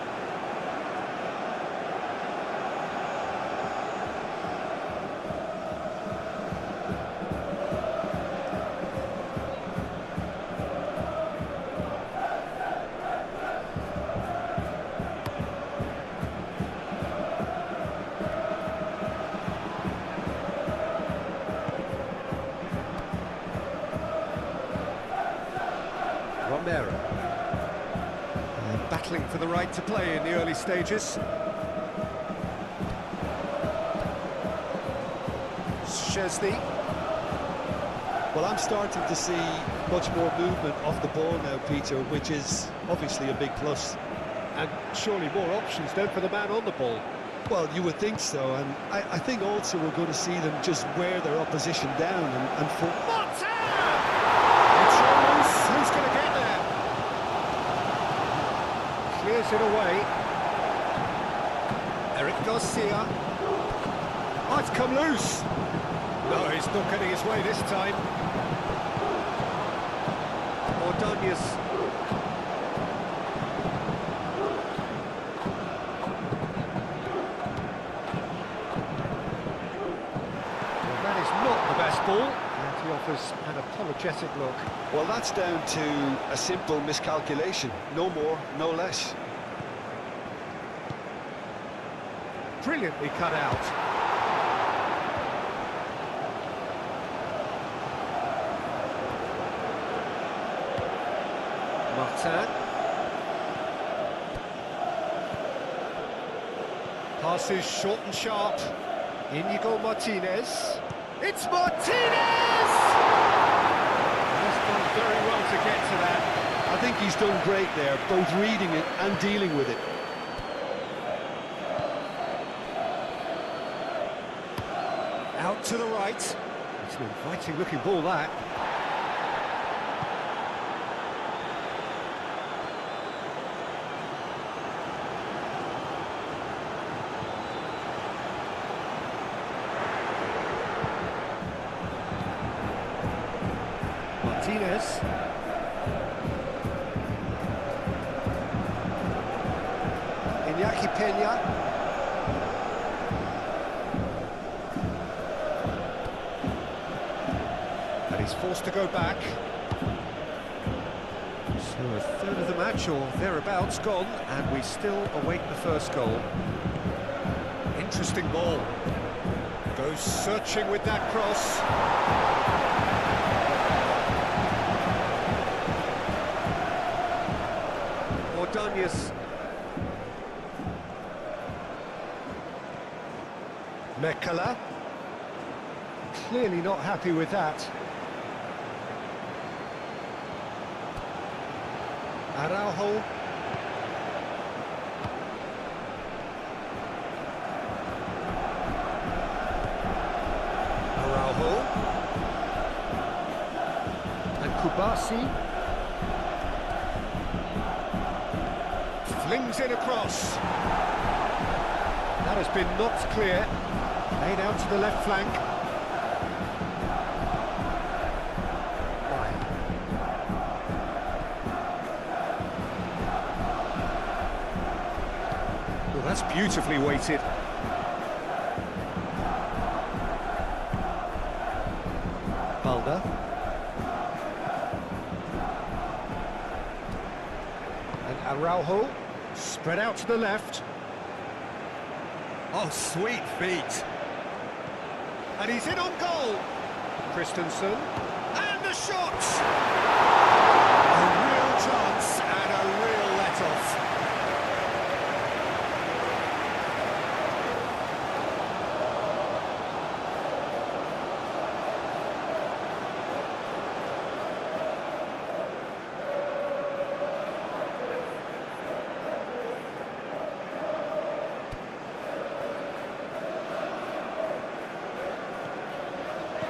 Romero. Battling for the right to play in the early stages. Szczesny. Well, I'm starting to see much more movement off the ball now, Peter, which is obviously a big plus. And surely more options then for the man on the ball. Well, you would think so, and I think also we're going to see them just wear their opposition down and for... It's loose. Who's going to get there? Clears it away. Eric Garcia. Oh, it's come loose. No, he's not getting his way this time. Ordonez. Well, that is not the best ball. And he offers an apologetic look. Well, that's down to a simple miscalculation. No more, no less. Brilliantly cut out. Martin. Passes short and sharp. Inigo Martinez. It's Martinez! He's done very well to get to that. I think he's done great there, both reading it and dealing with it. Out to the right. It's an inviting looking ball, that. Martinez. Iñaki Peña. And he's forced to go back. So a third of the match or thereabouts gone, and we still await the first goal. Interesting ball. Goes searching with that cross. Ordonez. Mekala. Clearly not happy with that. Araujo. Araujo. And Kubasi. Flings it across. That has been knocked clear. Made out to the left flank. Well, that's beautifully weighted. Balda. And Araujo. Spread out to the left. Oh, sweet feet. And he's in on goal. Christensen. And the shot! A real chance and a real let-off.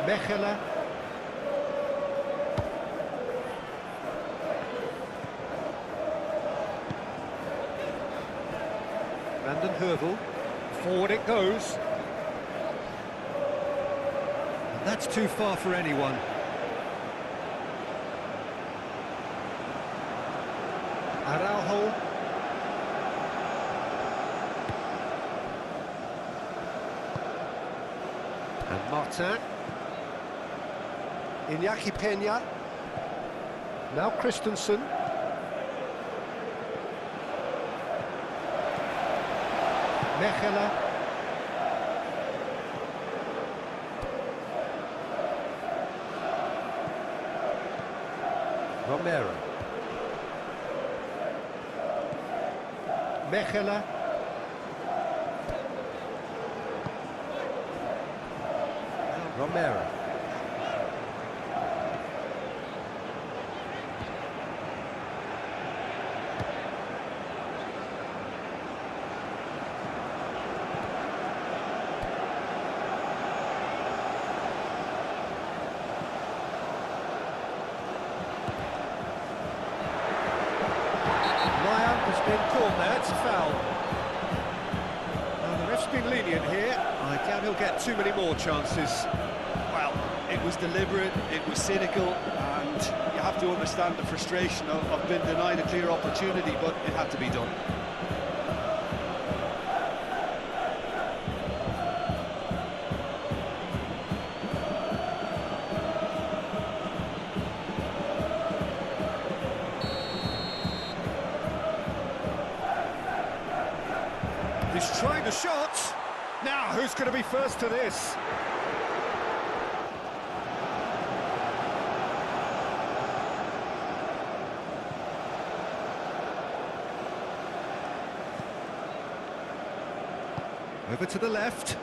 Mechelen. Brandon Hurdle. Forward it goes. And that's too far for anyone. Araujo. And Martin. Iñaki Peña. Now Christensen. Mechelen. Romero. Mechelen. Romero. Has been called there, it's a foul. Now the ref's been lenient here. I doubt he'll get too many more chances. Well, it was deliberate, it was cynical, and you have to understand the frustration of being denied a clear opportunity, but it had to be done. He's trying the shot. Now, who's going to be first to this? Over to the left.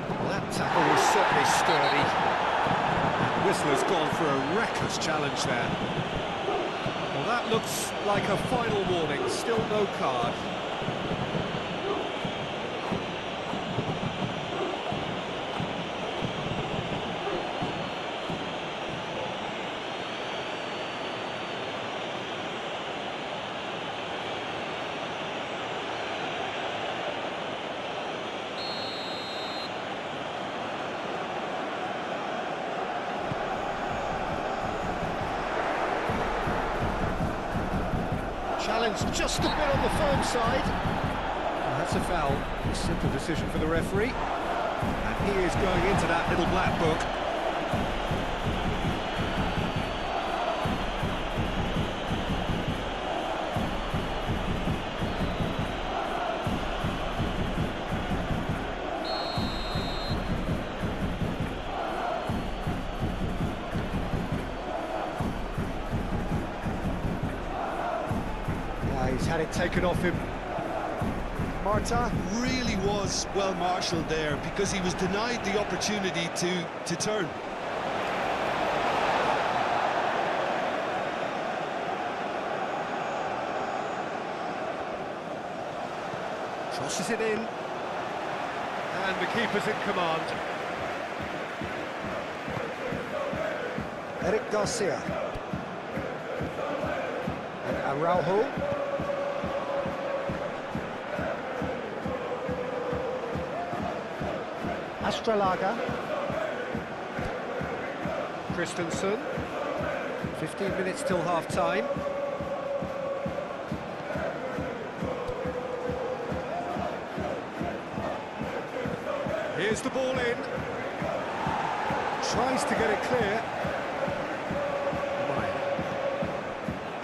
Well, that tackle was certainly sturdy. Whistler's gone for a reckless challenge there. Well, that looks like a final warning, still no card. Challenge just a bit on the firm side. Well, that's a foul. A simple decision for the referee. And he is going into that little black book. He's had it taken off him. Marta really was well marshalled there because he was denied the opportunity to turn. Crosses it in. And the keeper's in command. Eric Garcia. And Araujo. Astralaga. Christensen. 15 minutes till half-time. Here's the ball in. Tries to get it clear.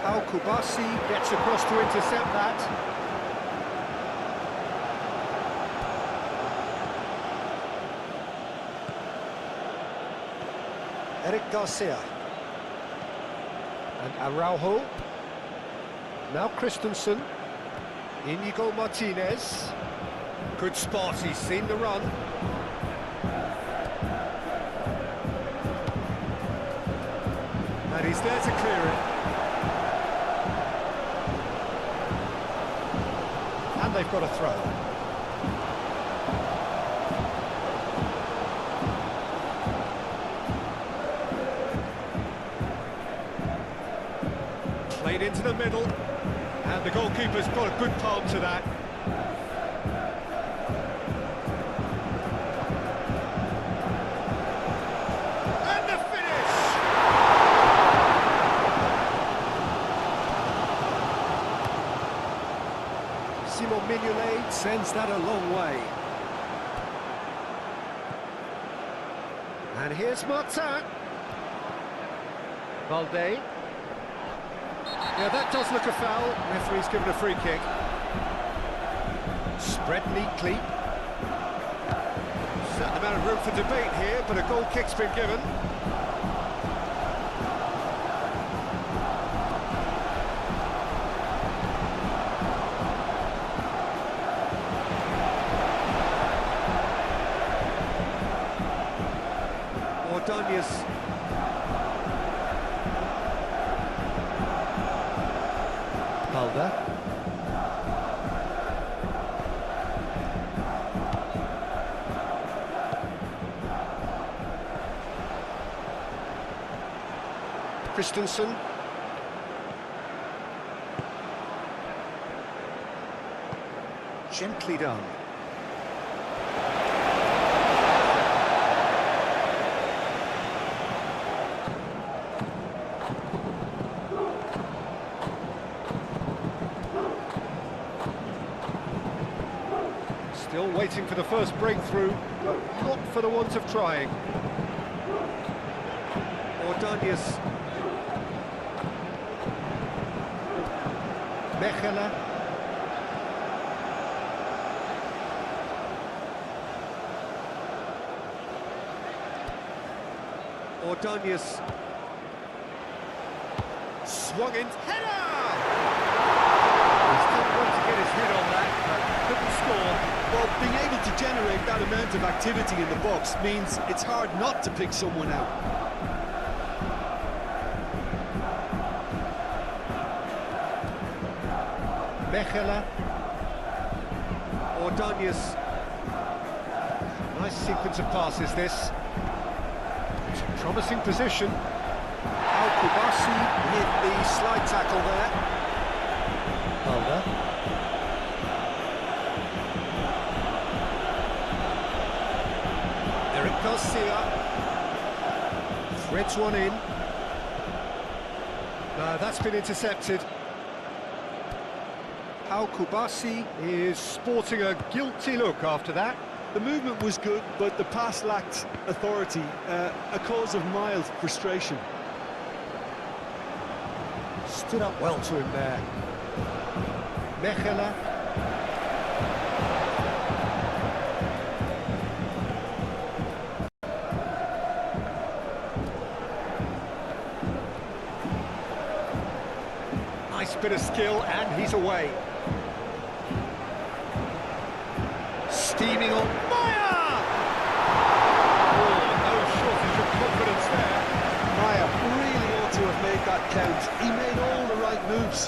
Pau Kubasi gets across to intercept that. Eric Garcia. And Araujo. Now Christensen. Inigo Martinez. Good spot, he's seen the run. And he's there to clear it. And they've got a throw. Played into the middle, and the goalkeeper's got a good palm to that. And the finish! Simon Mignolet sends that a long way. And here's Martin. Valde. Yeah, that does look a foul. Referee's given a free kick. Spread neatly. Certain amount of room for debate here, but a goal kick's been given. Ordóñez. Balda. Christensen. Gently done. Still waiting for the first breakthrough, but not for the want of trying. Ordóñez. Mechelen. Ordóñez. Swung in. Header! He's still going to get his head on that, but couldn't score. Well, being able to generate that amount of activity in the box means it's hard not to pick someone out. Mechelen. Ordóñez. Nice sequence of passes, this. It's a promising position. Al-Kubasi hit the slide tackle there. Balda. Garcia threads one in. No, that's been intercepted. Al-Kubasi is sporting a guilty look after that. The movement was good, but the pass lacked authority, a cause of mild frustration. Stood up well to him there. Mechelen. Nice bit of skill, and he's away. Steaming on. Meyer! Oh, no shortage of confidence there. Meyer really ought to have made that count. He made all the right moves.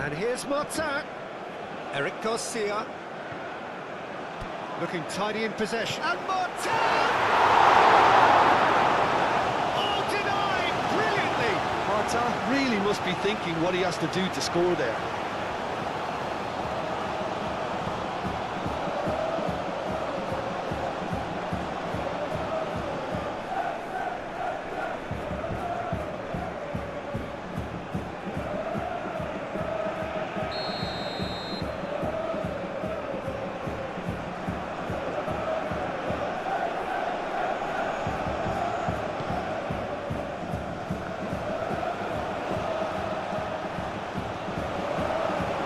And here's Martin. Eric Garcia. Looking tidy in possession. And Martin! Oh, denied! Brilliantly! Martin really must be thinking what he has to do to score there.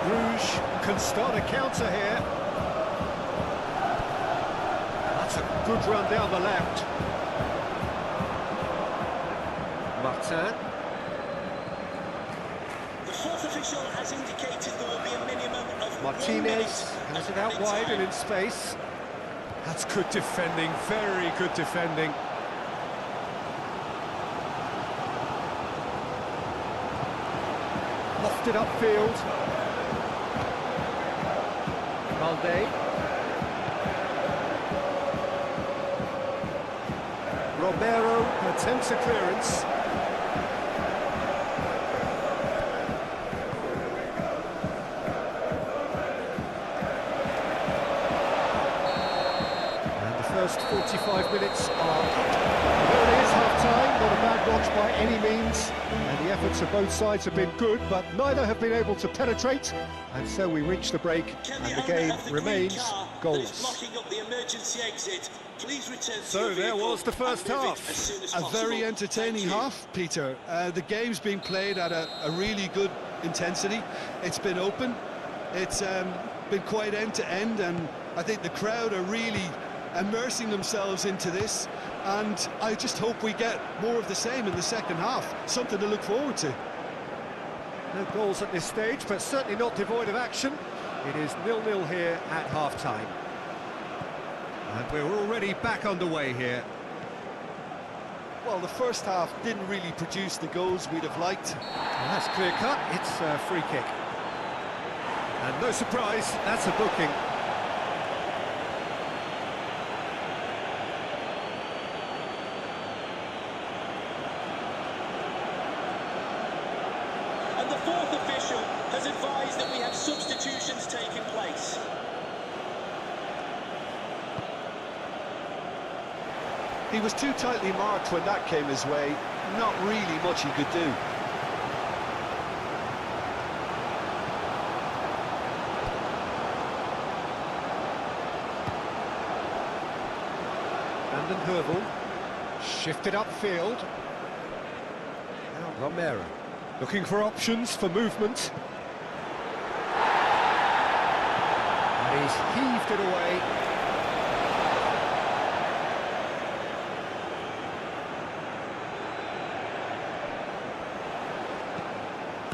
Brugge can start a counter here. That's a good run down the left. Martin. The fourth official has indicated there will be a minimum of Martinez has it out wide and in space. That's good defending, very good defending. Lofted upfield. Balde. Romero attempts a clearance. And the first 45 minutes are up. There it is, half-time. Not a bad watch by any means. And the efforts of both sides have been good, but neither have been able to penetrate. And so we reach the break, and the game remains goalless. So there was the first half. A very entertaining half, Peter. The game's been played at a really good intensity. It's been open. It's been quite end-to-end, and I think the crowd are really immersing themselves into this, and I just hope we get more of the same in the second half. Something to look forward to. No goals at this stage, but certainly not devoid of action. It is 0-0 here at half-time. And we're already back underway here. Well, the first half didn't really produce the goals we'd have liked. Well, that's clear-cut. It's a free kick. And no surprise, that's a booking. And the fourth official has advised that we have substitutions taking place. He was too tightly marked when that came his way. Not really much he could do. Vanden Heuvel, shifted upfield. Now Romero, looking for options for movement. And he's heaved it away.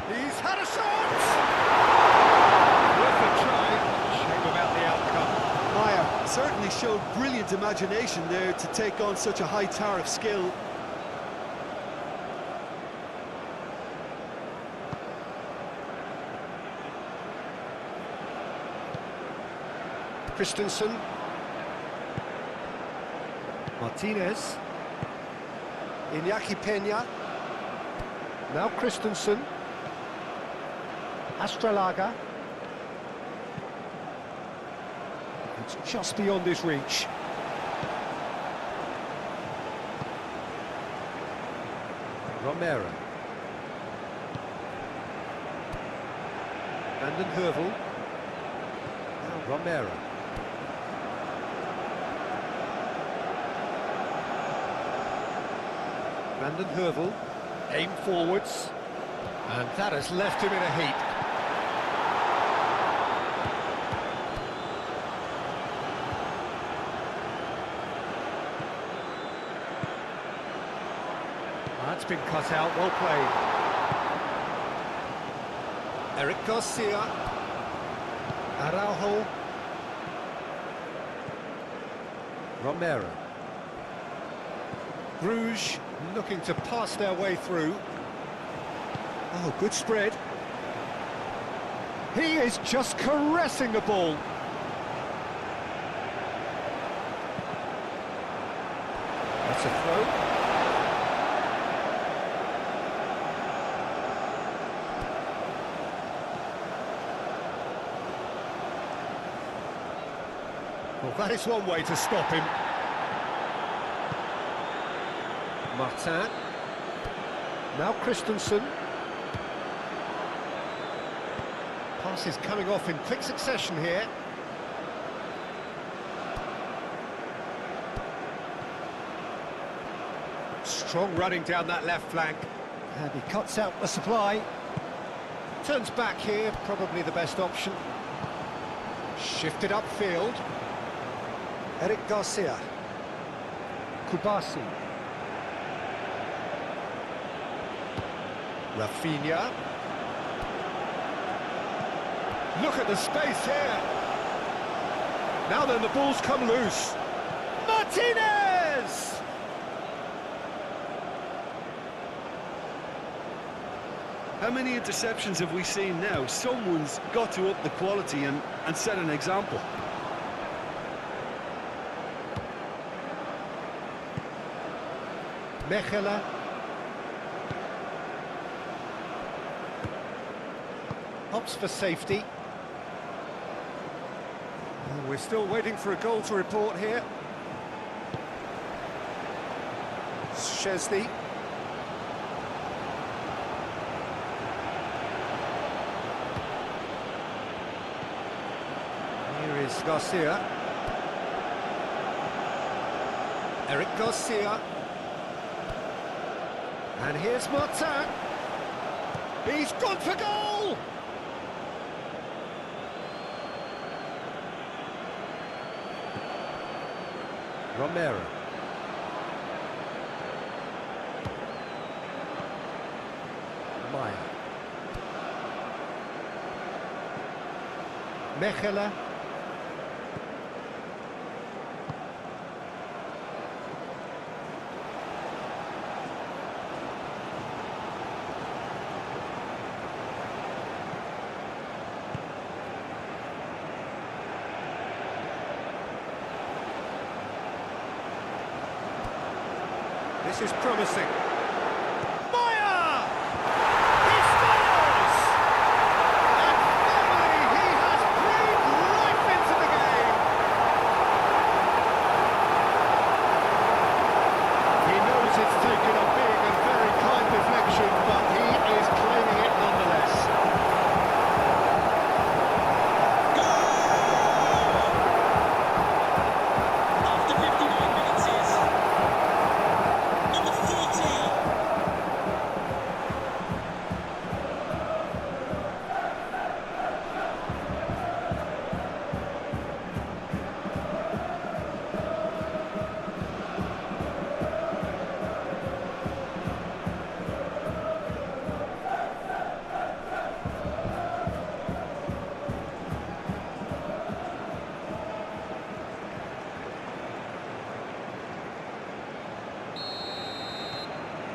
He's had a shot! Worth a try. Shame about the outcome. Meyer certainly showed brilliant imagination there to take on such a high tower of skill. Christensen. Martinez. Iñaki Peña. Now Christensen. Astralaga. It's just beyond his reach. Romero. Vanden Heuvel. Now Romero. Vanden Heuvel. Aim forwards. And that has left him in a heap. That's been cut out, well played. Eric Garcia. Araujo. Romero. Brugge looking to pass their way through. Oh, good spread. He is just caressing the ball. That's a throw. Well, that is one way to stop him. Martin. Now Christensen. Passes coming off in quick succession here. Strong running down that left flank. And he cuts out the supply. Turns back here, probably the best option. Shifted upfield. Eric Garcia. Kubasi. Rafinha. Look at the space here. Now then, the ball's come loose. Martinez! How many interceptions have we seen now? Someone's got to up the quality and set an example. Mechelen. Hops for safety. We're still waiting for a goal to report here. Szczesny. Here is Garcia. Eric Garcia. And here's Martin. He's gone for goal! Romero. Maya. Mechelen. This is promising. Maya! He scores! And finally he has breathed life into the game. He knows it's taken a big and very kind deflection, but he is claiming it nonetheless. After 59 minutes is number 14.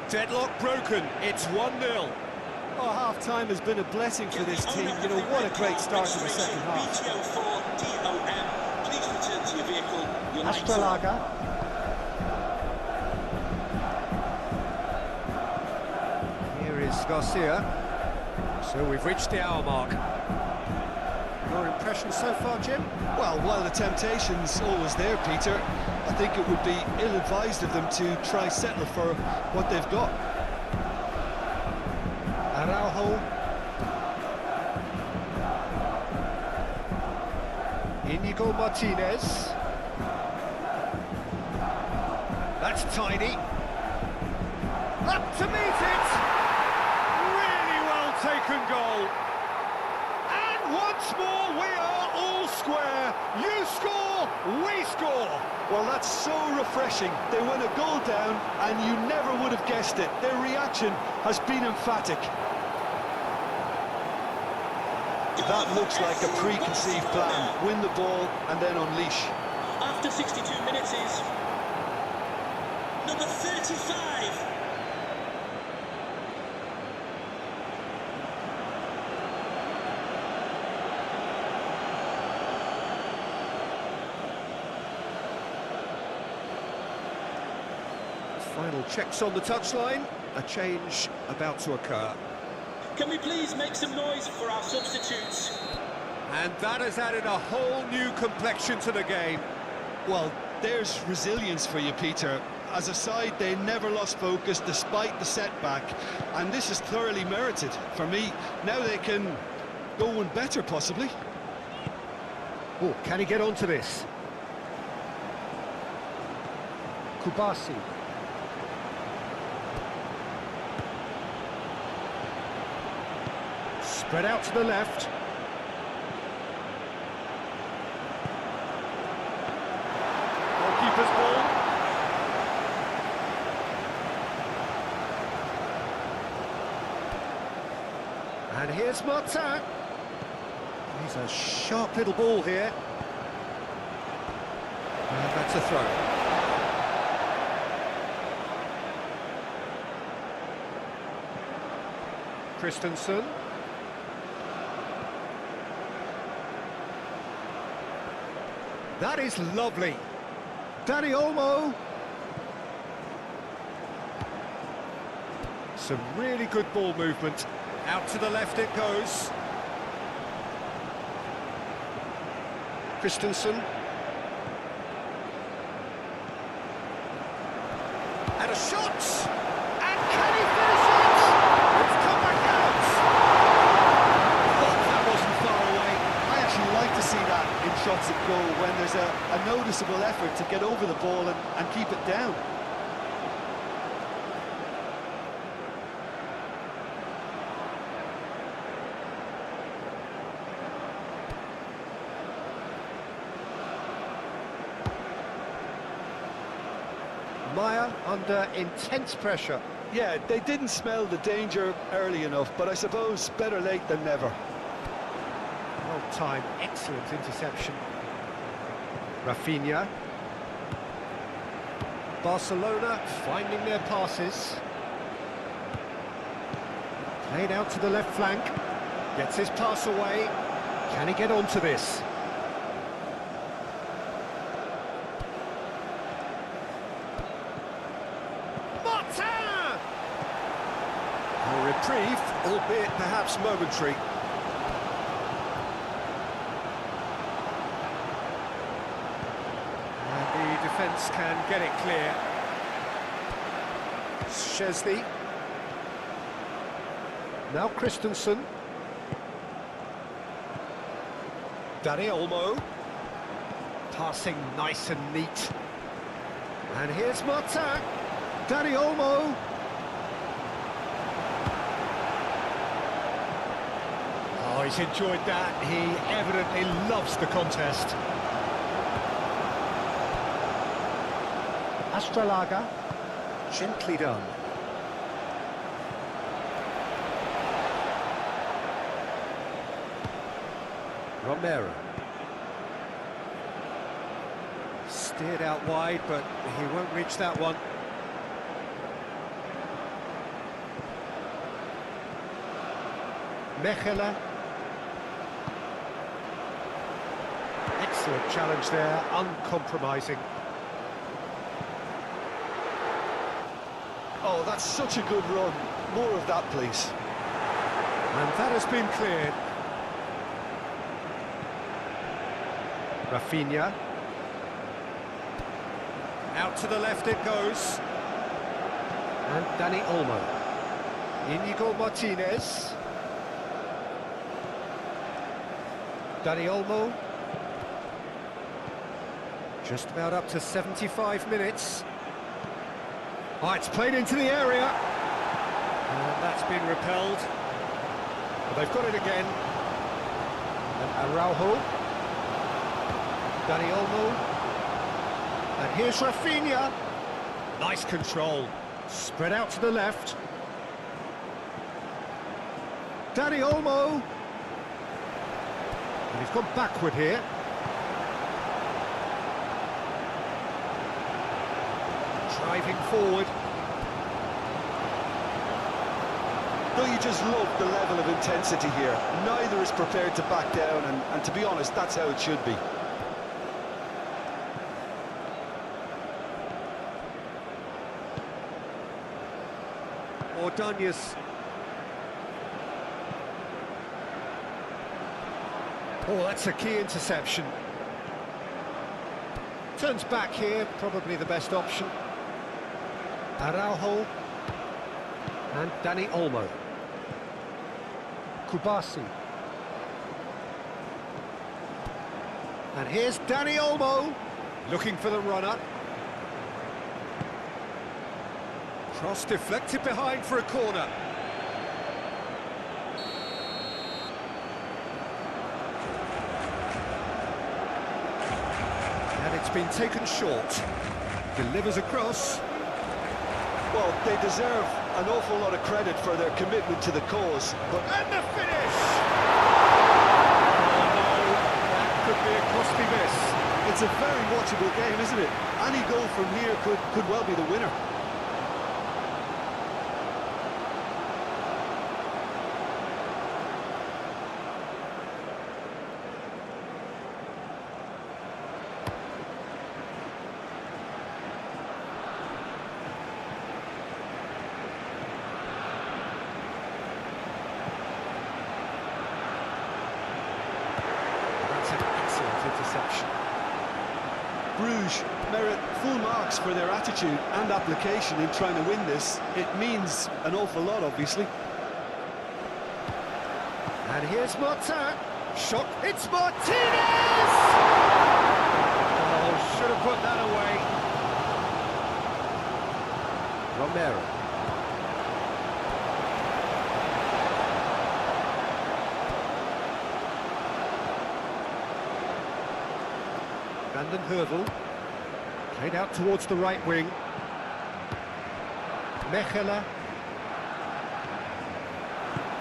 Deadlock broken, it's 1-0. Oh, half-time has been a blessing for this team. You know, what a great start to the second half. BTO4DOM, please return to your vehicle. Your lights are on. Astralaga. Here is Garcia. So we've reached the hour mark. Your impressions so far, Jim? Well, while the temptation's always there, Peter, I think it would be ill-advised of them to try settle for what they've got. Araujo. Inigo Martinez. That's tiny. Up to meet it! Really well taken goal. And once more we are all square. You score, we score. Well, that's so refreshing. They went a goal down, and you never would have guessed it. Their reaction has been emphatic. That looks like a preconceived plan. Win the ball and then unleash. After 62 minutes is number 35. Final checks on the touchline. A change about to occur. Can we please make some noise for our substitutes? And that has added a whole new complexion to the game. Well, there's resilience for you, Peter. As a side, they never lost focus despite the setback, and this is thoroughly merited. For me, now they can go one better, possibly. Oh, can he get onto this? Kubasi. Spread out to the left. Goalkeeper's ball. And here's Martin. He's a sharp little ball here. And that's a throw. Christensen. That is lovely. Dani Olmo. Some really good ball movement. Out to the left it goes. Christensen. And a shot! And can he finish it? It's come back out! Thought that wasn't far away. I actually like to see that in shots at goal when there's a noticeable effort to get over the ball and keep it down. Maya under intense pressure. Yeah, they didn't smell the danger early enough, but I suppose better late than never. Well timed, excellent interception. Rafinha. Barcelona finding their passes. Played out to the left flank. Gets his pass away. Can he get onto this? A reprieve, albeit perhaps momentary. And the defence can get it clear. Szczesny. Now Christensen. Dani Olmo. Passing nice and neat. And here's Martin. Dani Olmo. Oh, he's enjoyed that. He evidently loves the contest. Astralaga. Gently done. Romero. Steered out wide, but he won't reach that one. Mechelen. Excellent challenge there, uncompromising. Oh, that's such a good run. More of that, please. And that has been cleared. Rafinha. Out to the left it goes. And Dani Olmo. Inigo Martinez. Dani Olmo. Just about up to 75 minutes. Oh, it's played into the area. And that's been repelled. But they've got it again. And Araujo. Dani Olmo. And here's Rafinha. Nice control. Spread out to the left. Dani Olmo. And he's gone backward here. Driving forward. No, you just love the level of intensity here. Neither is prepared to back down, and to be honest, that's how it should be. Ordóñez. Oh, that's a key interception. Turns back here, probably the best option. Araujo. And Dani Olmo. Kubasi. And here's Dani Olmo, looking for the runner. Cross deflected behind for a corner. And it's been taken short. Delivers across. Well, they deserve an awful lot of credit for their commitment to the cause, but... And the finish! Oh no, that could be a costly miss. It's a very watchable game, isn't it? Any goal from here could well be the winner. merit full marks for their attitude and application in trying to win this. It means an awful lot, obviously. And here's Martin. Shot, it's Martinez! Oh, should have put that away. Romero. Brandon Hurdle. Played out towards the right wing. Mechela.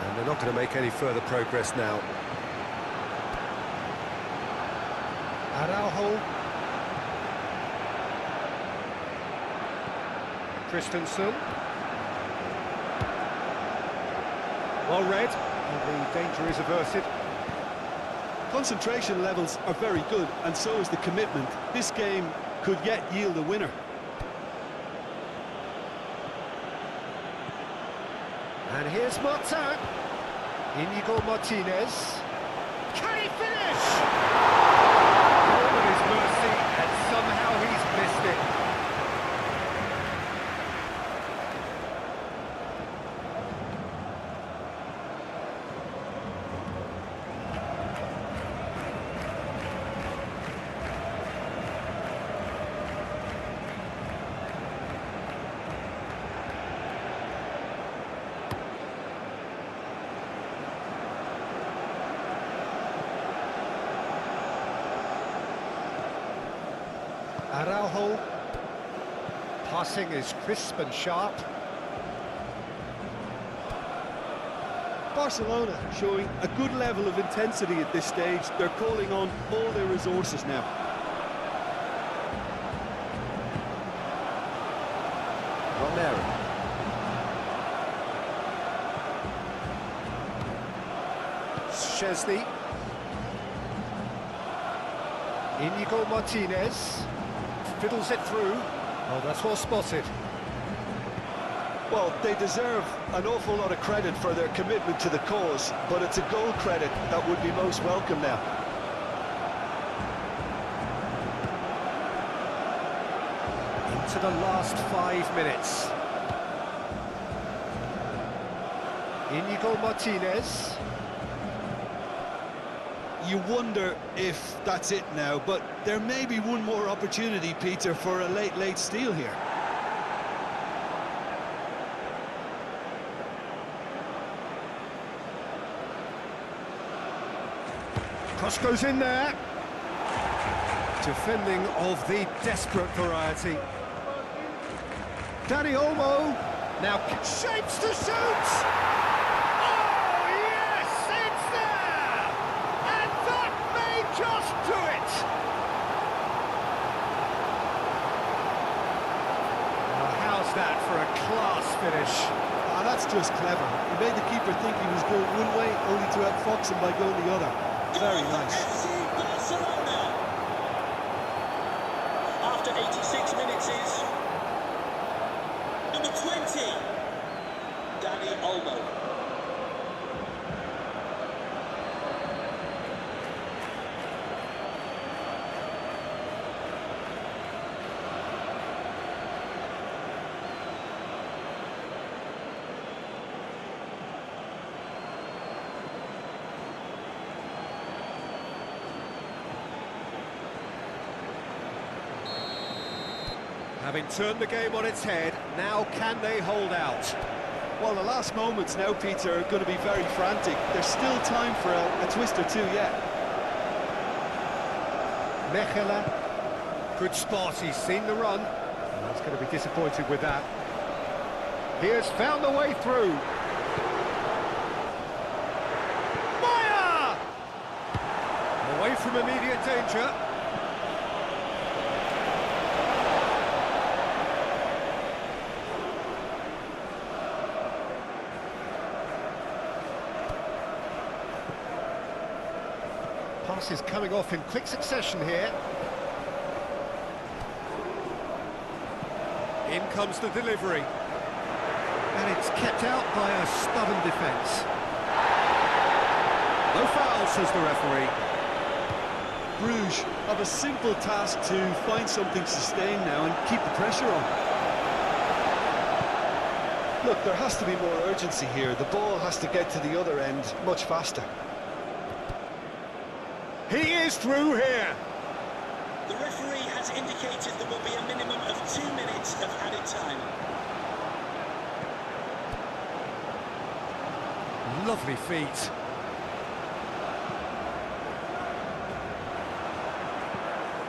And they're not going to make any further progress now. Araujo. Christensen. Well read, and the danger is averted. Concentration levels are very good, and so is the commitment. This game could yet yield a winner. And here's Martin. Inigo Martinez. Can he finish? All at his mercy, and somehow he's missed it. Araujo. Passing is crisp and sharp. Barcelona showing a good level of intensity at this stage. They're calling on all their resources now. Romero. Szczesny. Inigo Martinez. Fiddles it through. Oh, that's well spotted. Well, they deserve an awful lot of credit for their commitment to the cause, but it's a goal credit that would be most welcome now. Into the last 5 minutes. Inigo Martinez. You wonder if that's it now, but there may be one more opportunity, Peter, for a late steal here. Cross goes in there. Defending of the desperate variety. Dani Olmo now shapes to shoot. Oh yes, it's there, and that may just do it. Well, how's that for a class finish? Ah, that's just clever. He made the keeper think he was going one way, only to outfox him by going the other. Very nice. FC Barcelona. After 86 minutes is number 20, Dani Olmo. Having turned the game on its head, now can they hold out? Well, the last moments now, Peter, are going to be very frantic. There's still time for a twist or two yet. Mechela, good spot, he's seen the run. He's going to be disappointed with that. He has found the way through. Maya! Away from immediate danger. Pass is coming off in quick succession here. In comes the delivery. And it's kept out by a stubborn defence. No foul, says the referee. Bruges have a simple task to find something sustained now and keep the pressure on. Look, there has to be more urgency here. The ball has to get to the other end much faster. He is through here. The referee has indicated there will be a minimum of 2 minutes of added time. Lovely feet.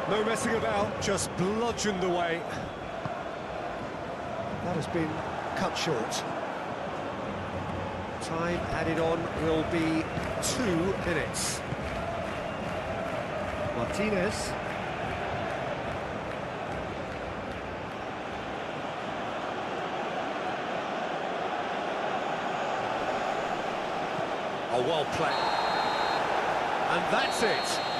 No messing about, just bludgeoned away. That has been cut short. Time added on will be 2 minutes. Martinez. Oh, well played. And that's it.